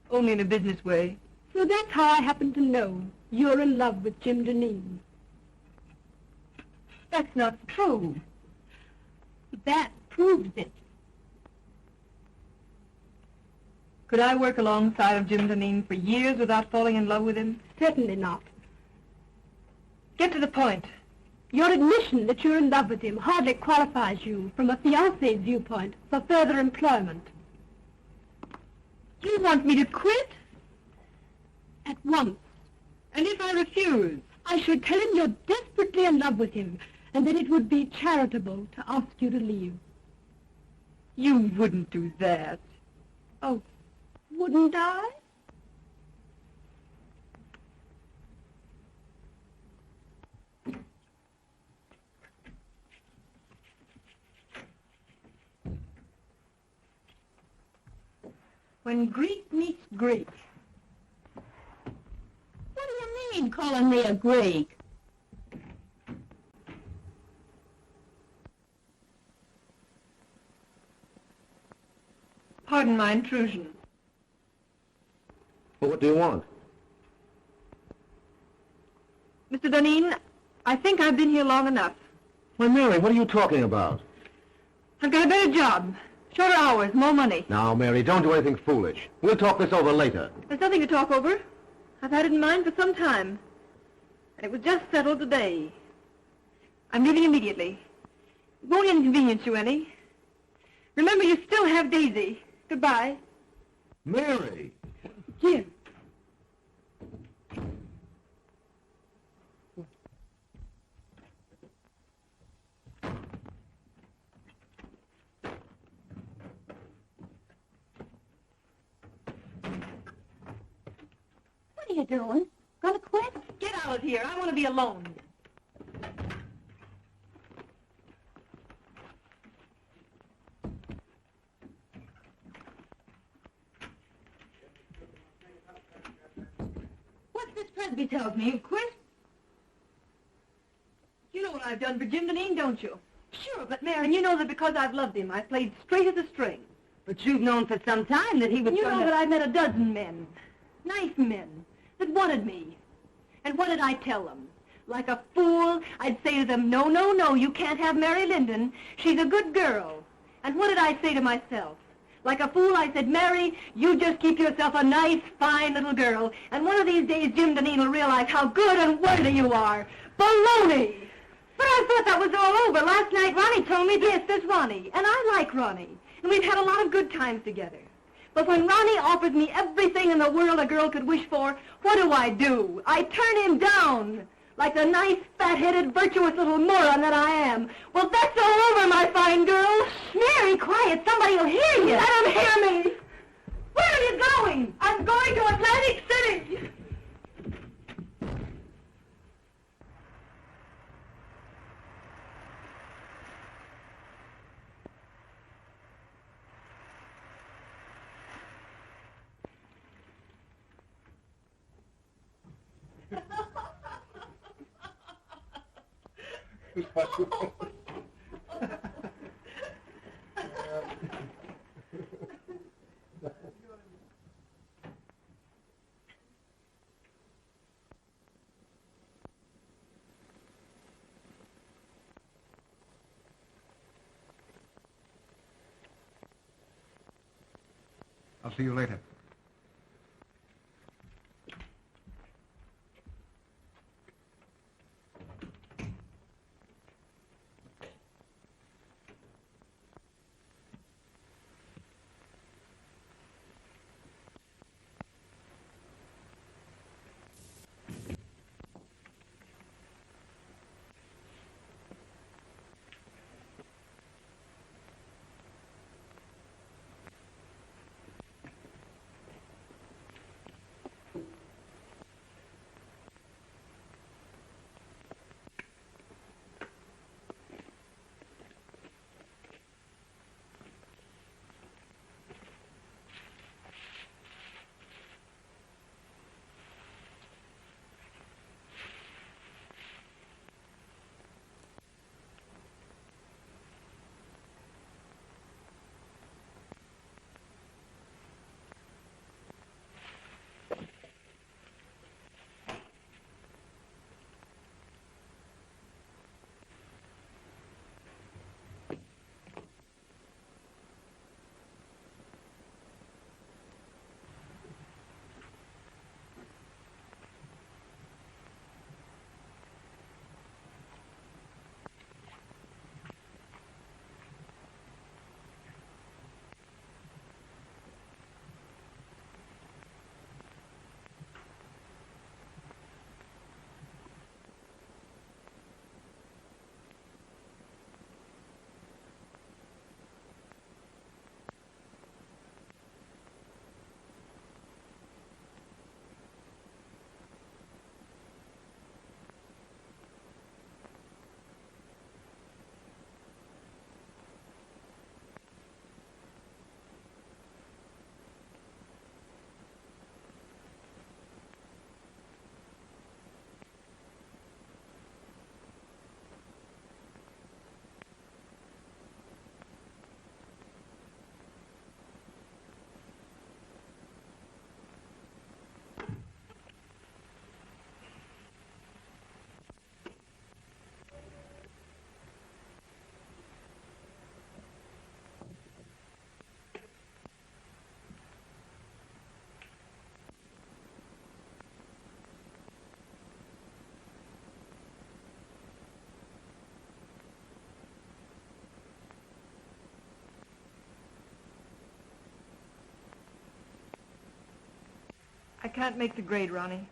Only in a business way. So that's how I happen to know you're in love with Jim Duneen. That's not true. That proves it. Could I work alongside of Jim Duneen for years without falling in love with him? Certainly not. Get to the point. Your admission that you're in love with him hardly qualifies you, from a fiancé's viewpoint, for further employment. You want me to quit? At once. And if I refuse? I should tell him you're desperately in love with him, and that it would be charitable to ask you to leave. You wouldn't do that. Oh, wouldn't I? When Greek meets Greek. What do you mean, calling me a Greek? Pardon my intrusion. Well, what do you want? Mr. Duneen, I think I've been here long enough. Why, Mary, what are you talking about? I've got a better job. Shorter hours, more money. Now, Mary, don't do anything foolish. We'll talk this over later. There's nothing to talk over. I've had it in mind for some time. And it was just settled today. I'm leaving immediately. It won't inconvenience you any. Remember, you still have Daisy. Goodbye. Mary! Jim. What are you doing? Gonna quit? Get out of here. I want to be alone. What's this Presby tells me? You've quit? You know what I've done for Jim Duneen, don't you? Sure, but Mary, and you know that because I've loved him, I've played straight as a string. But you've known for some time that he was And you going know to... that I've met a dozen men, nice men, that wanted me. And what did I tell them? Like a fool, I'd say to them, no, no, no, you can't have Mary Linden. She's a good girl. And what did I say to myself? Like a fool, I said, Mary, you just keep yourself a nice, fine little girl, and one of these days Jim Duneen will realize how good and worthy you are. Baloney! But I thought that was all over. Last night Ronnie told me, yes, there's Ronnie, and I like Ronnie, and we've had a lot of good times together. But when Ronnie offers me everything in the world a girl could wish for, what do? I turn him down, like the nice, fat-headed, virtuous little moron that I am. Well, that's all over, my fine girl. Mary, quiet. Somebody will hear you. Let them hear me. Where are you going? I'm going to Atlantic City. I'll see you later. can't make the grade, Ronnie.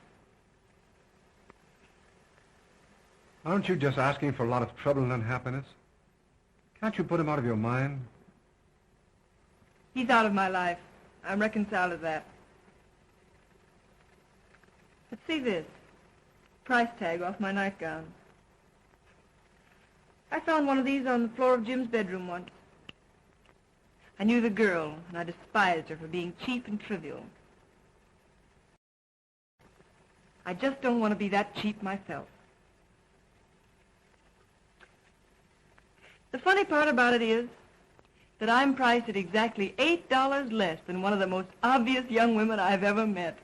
Aren't you just asking for a lot of trouble and unhappiness? Can't you put him out of your mind? He's out of my life. I'm reconciled to that. But see this. Price tag off my nightgown. I found one of these on the floor of Jim's bedroom once. I knew the girl, and I despised her for being cheap and trivial. I just don't want to be that cheap myself. The funny part about it is that I'm priced at exactly $8 less than one of the most obvious young women I've ever met.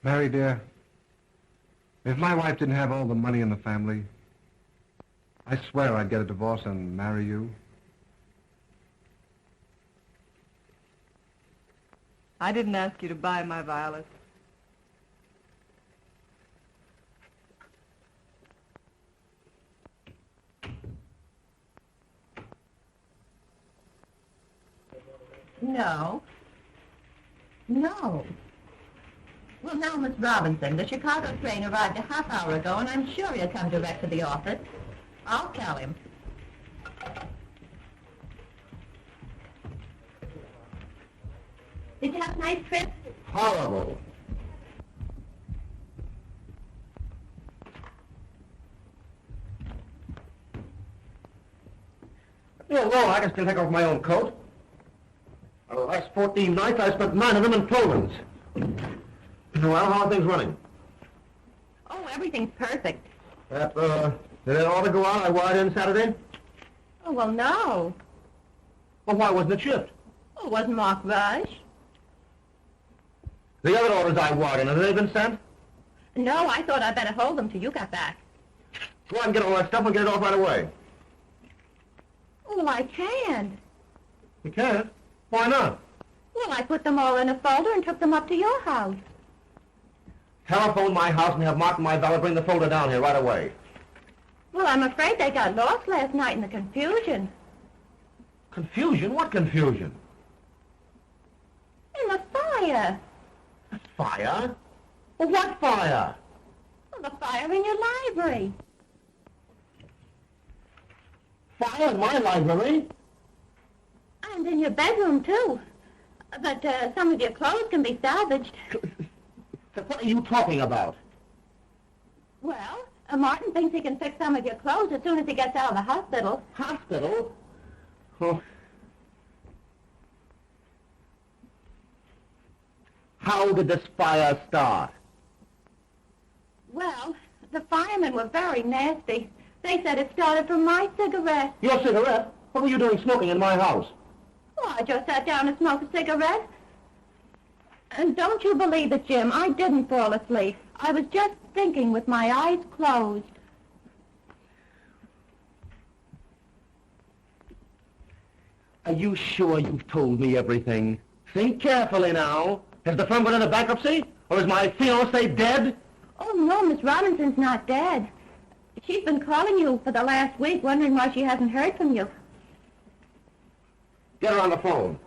Mary, dear, if my wife didn't have all the money in the family, I swear I'd get a divorce and marry you. I didn't ask you to buy my violets. No. No. Well, now, Miss Robinson, the Chicago train arrived a half hour ago, and I'm sure he'll come direct to the office. I'll tell him. Did you have a nice trip? Horrible. Yeah, well, I can still take off my own coat. The last 14 nights, I spent 9 of them in Poland's. Well, how are things running? Oh, everything's perfect. Did that order go out I wired in Saturday? Oh, well, no. Well, why wasn't it shipped? Oh, it wasn't marked rush. The other orders I wired in, have they been sent? No, I thought I'd better hold them till you got back. Go on and get all that stuff and get it off right away. Oh, I can't. You can't? Why not? Well, I put them all in a folder and took them up to your house. Telephone my house and have Mark and my valet bring the folder down here right away. Well, I'm afraid they got lost last night in the confusion. Confusion? What confusion? In the fire. Fire? Well, what fire? Well, the fire in your library. Fire in my library? And in your bedroom, too. But some of your clothes can be salvaged. What are you talking about? Well, Martin thinks he can fix some of your clothes as soon as he gets out of the hospital. Hospital? Oh. How did this fire start? Well, the firemen were very nasty. They said it started from my cigarette. Your cigarette? What were you doing smoking in my house? Well, I just sat down to smoke a cigarette. And don't you believe it, Jim, I didn't fall asleep. I was just thinking with my eyes closed. Are you sure you've told me everything? Think carefully now. Has the firm gone into bankruptcy? Or is my fiancée dead? Oh, no, Miss Robinson's not dead. She's been calling you for the last week, wondering why she hasn't heard from you. Get her on the phone.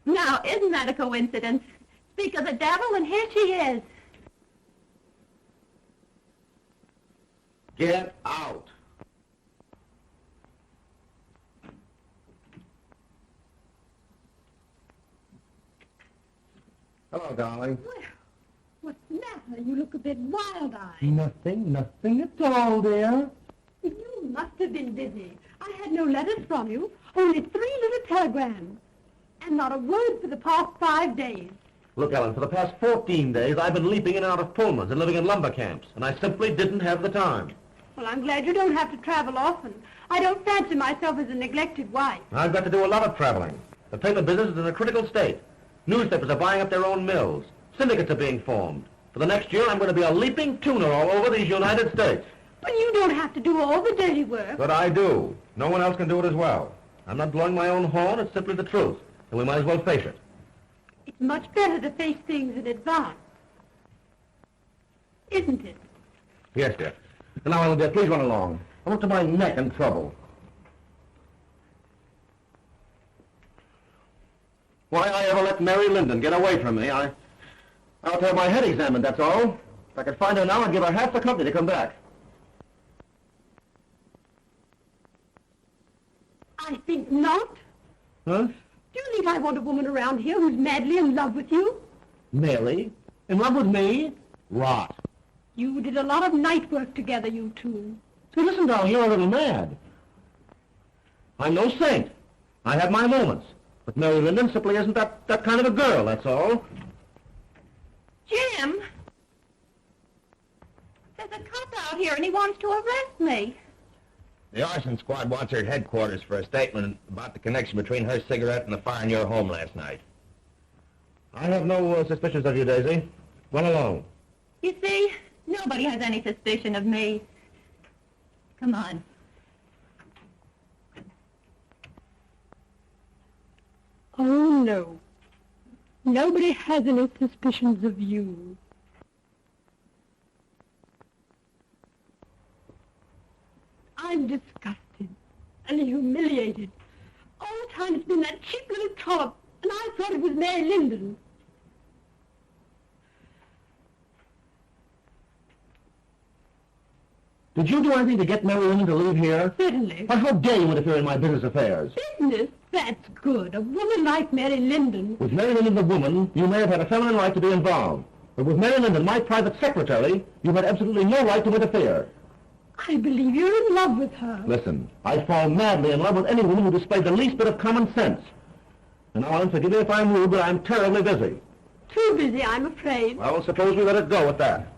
Now, isn't that a coincidence? Speak of the devil, and here she is. Get out. Hello, darling. Well, what's the matter? You look a bit wild-eyed. Nothing at all, dear. You must have been busy. I had no letters from you, only 3 little telegrams. And not a word for the past 5 days. Look, Ellen, for the past 14 days, I've been leaping in and out of Pullmans and living in lumber camps, and I simply didn't have the time. Well, I'm glad you don't have to travel often. I don't fancy myself as a neglected wife. I've got to do a lot of traveling. The paper business is in a critical state. Newspapers are buying up their own mills. Syndicates are being formed. For the next year, I'm going to be a leaping tuner all over these United States. But you don't have to do all the dirty work. But I do. No one else can do it as well. I'm not blowing my own horn. It's simply the truth. And we might as well face it. It's much better to face things in advance. Isn't it? Yes, dear. Now, Ellen, please run along. I'm up to my neck in trouble. Why I ever let Mary Linden get away from me, I'll have my head examined, that's all. If I could find her now, I'd give her half the company to come back. I think not. Huh? Do you think I want a woman around here who's madly in love with you? Mary? In love with me? Rot. You did a lot of night work together, you two. See, listen, darling, you're a little mad. I'm no saint. I have my moments. But Mary Linden simply isn't that kind of a girl, that's all. Jim! There's a cop out here and he wants to arrest me. The arson squad wants her at headquarters for a statement about the connection between her cigarette and the fire in your home last night. I have no suspicions of you, Daisy. Run along. You see, nobody has any suspicion of me. Come on. Oh, no. Nobody has any suspicions of you. I'm disgusted and humiliated. All the time it's been that cheap little trollop, and I thought it was Mary Linden. Did you do anything to get Mary Linden to leave here? Certainly. But how dare you interfere in my business affairs? Business? That's good. A woman like Mary Linden. With Mary Linden the woman, you may have had a feminine right to be involved. But with Mary Linden, my private secretary, you had absolutely no right to interfere. I believe you're in love with her. Listen, I fall madly in love with any woman who displayed the least bit of common sense. And now, Ellen, forgive me if I'm rude, but I'm terribly busy. Too busy, I'm afraid. Well, suppose we let it go at that.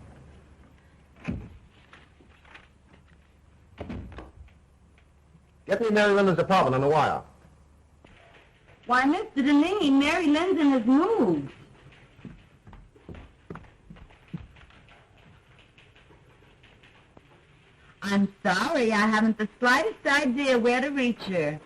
Get me Mary Linden's apartment on the wire. Why, Mr. Duneen, Mary Linden has moved. I'm sorry, I haven't the slightest idea where to reach her.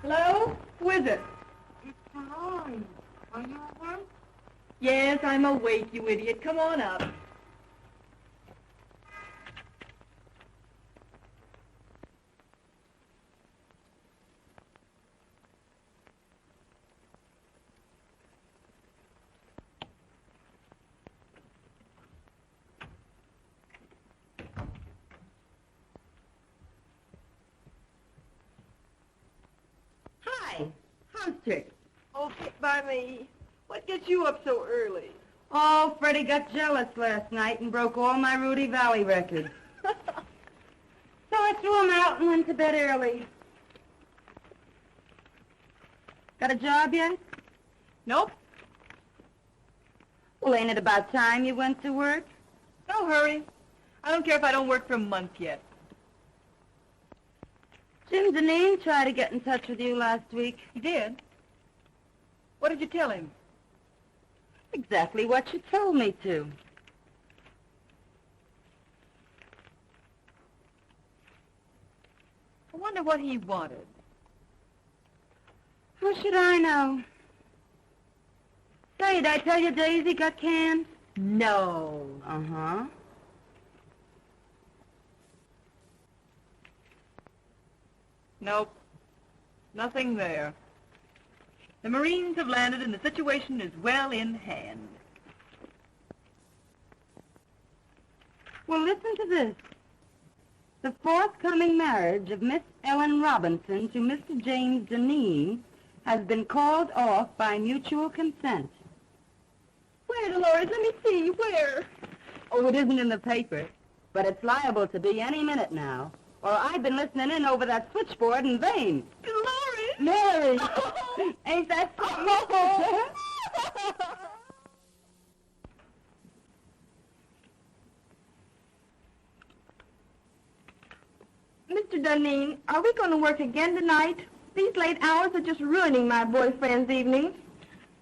Hello? Who is it? It's Malone. Are you awake? Yes, I'm awake, you idiot. Come on up. Hi. How's Trick? Oh, sit by me. What gets you up so early? Oh, Freddie got jealous last night and broke all my Rudy Valley records. So I threw him out and went to bed early. Got a job yet? Nope. Well, ain't it about time you went to work? No hurry. I don't care if I don't work for a month yet. Jim Duneen tried to get in touch with you last week. He did? What did you tell him? Exactly what you told me to. I wonder what he wanted. How should I know? Say, did I tell you Daisy got canned? No. Uh-huh. Nope. Nothing there. The Marines have landed and the situation is well in hand. Well, listen to this. The forthcoming marriage of Miss Ellen Robinson to Mr. James Duneen has been called off by mutual consent. Where, Dolores? Let me see. Where? Oh, it isn't in the paper, but it's liable to be any minute now. Or I've been listening in over that switchboard in vain. Dolores! Mary! Ain't that something? Mr. Duneen, are we going to work again tonight? These late hours are just ruining my boyfriend's evenings.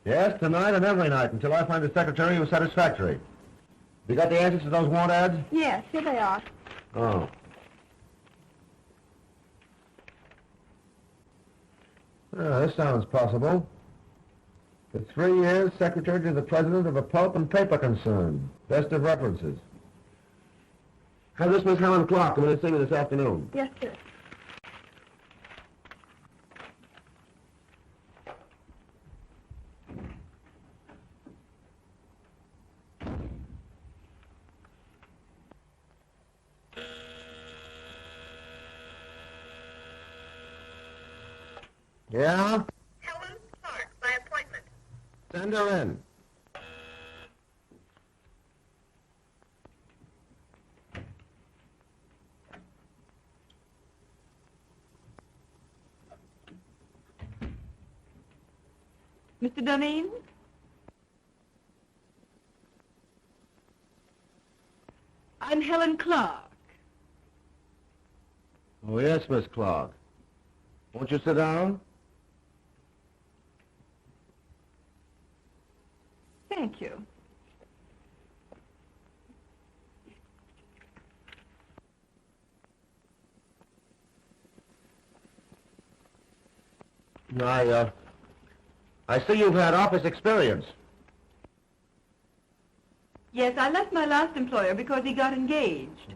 Yes, tonight and every night until I find a secretary who's satisfactory. You got the answers to those want ads? Yes, here they are. Oh. This sounds possible. For 3 years, secretary to the president of a pulp and paper concern. Best of references. Have this Miss Helen Clark come in and see me this afternoon. Yes, sir. Yeah? Helen Clark, by appointment. Send her in. Mr. Duneen? I'm Helen Clark. Oh, yes, Miss Clark. Won't you sit down? Thank you. I see you've had office experience. Yes, I left my last employer because he got engaged.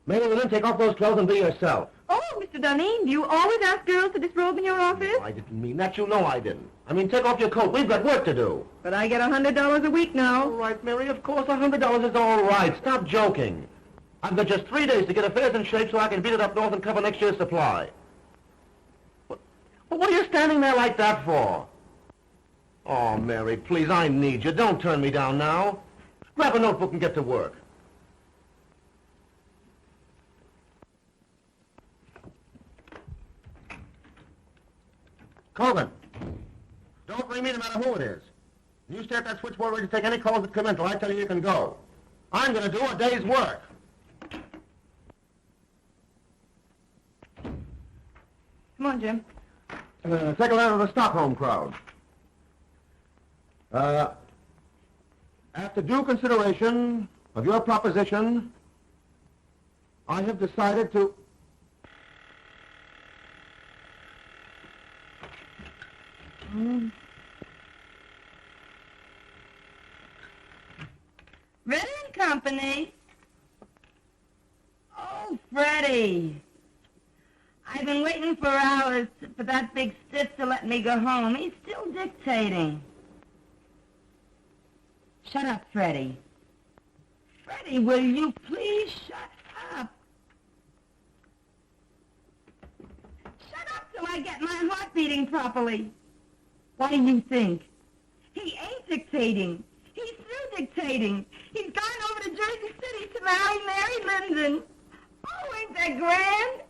Mary Linden, take off those clothes and be yourself. Oh, Mr. Duneen, do you always ask girls to disrobe in your office? I didn't mean that. You know I didn't. I mean, take off your coat. We've got work to do. But I get $100 a week now. All right, Mary, of course $100 is all right. Stop joking. I've got just 3 days to get affairs in shape so I can beat it up north and cover next year's supply. What are you standing there like that for? Oh, Mary, please, I need you. Don't turn me down now. Grab a notebook and get to work. Colvin, don't ring me no matter who it is. You stay at that switchboard ready to take any calls that come in till I tell you you can go. I'm going to do a day's work. Come on, Jim. Take a letter to the Stockholm crowd. After due consideration of your proposition, I have decided to... Reddy and Company. Oh, Freddie. I've been waiting for hours for that big stiff to let me go home. He's still dictating. Shut up, Freddie. Freddie, will you please shut up? Shut up till I get my heart beating properly. What do you think? He ain't dictating. He's through dictating. He's gone over to Jersey City to marry Mary Linden. Oh, ain't that grand?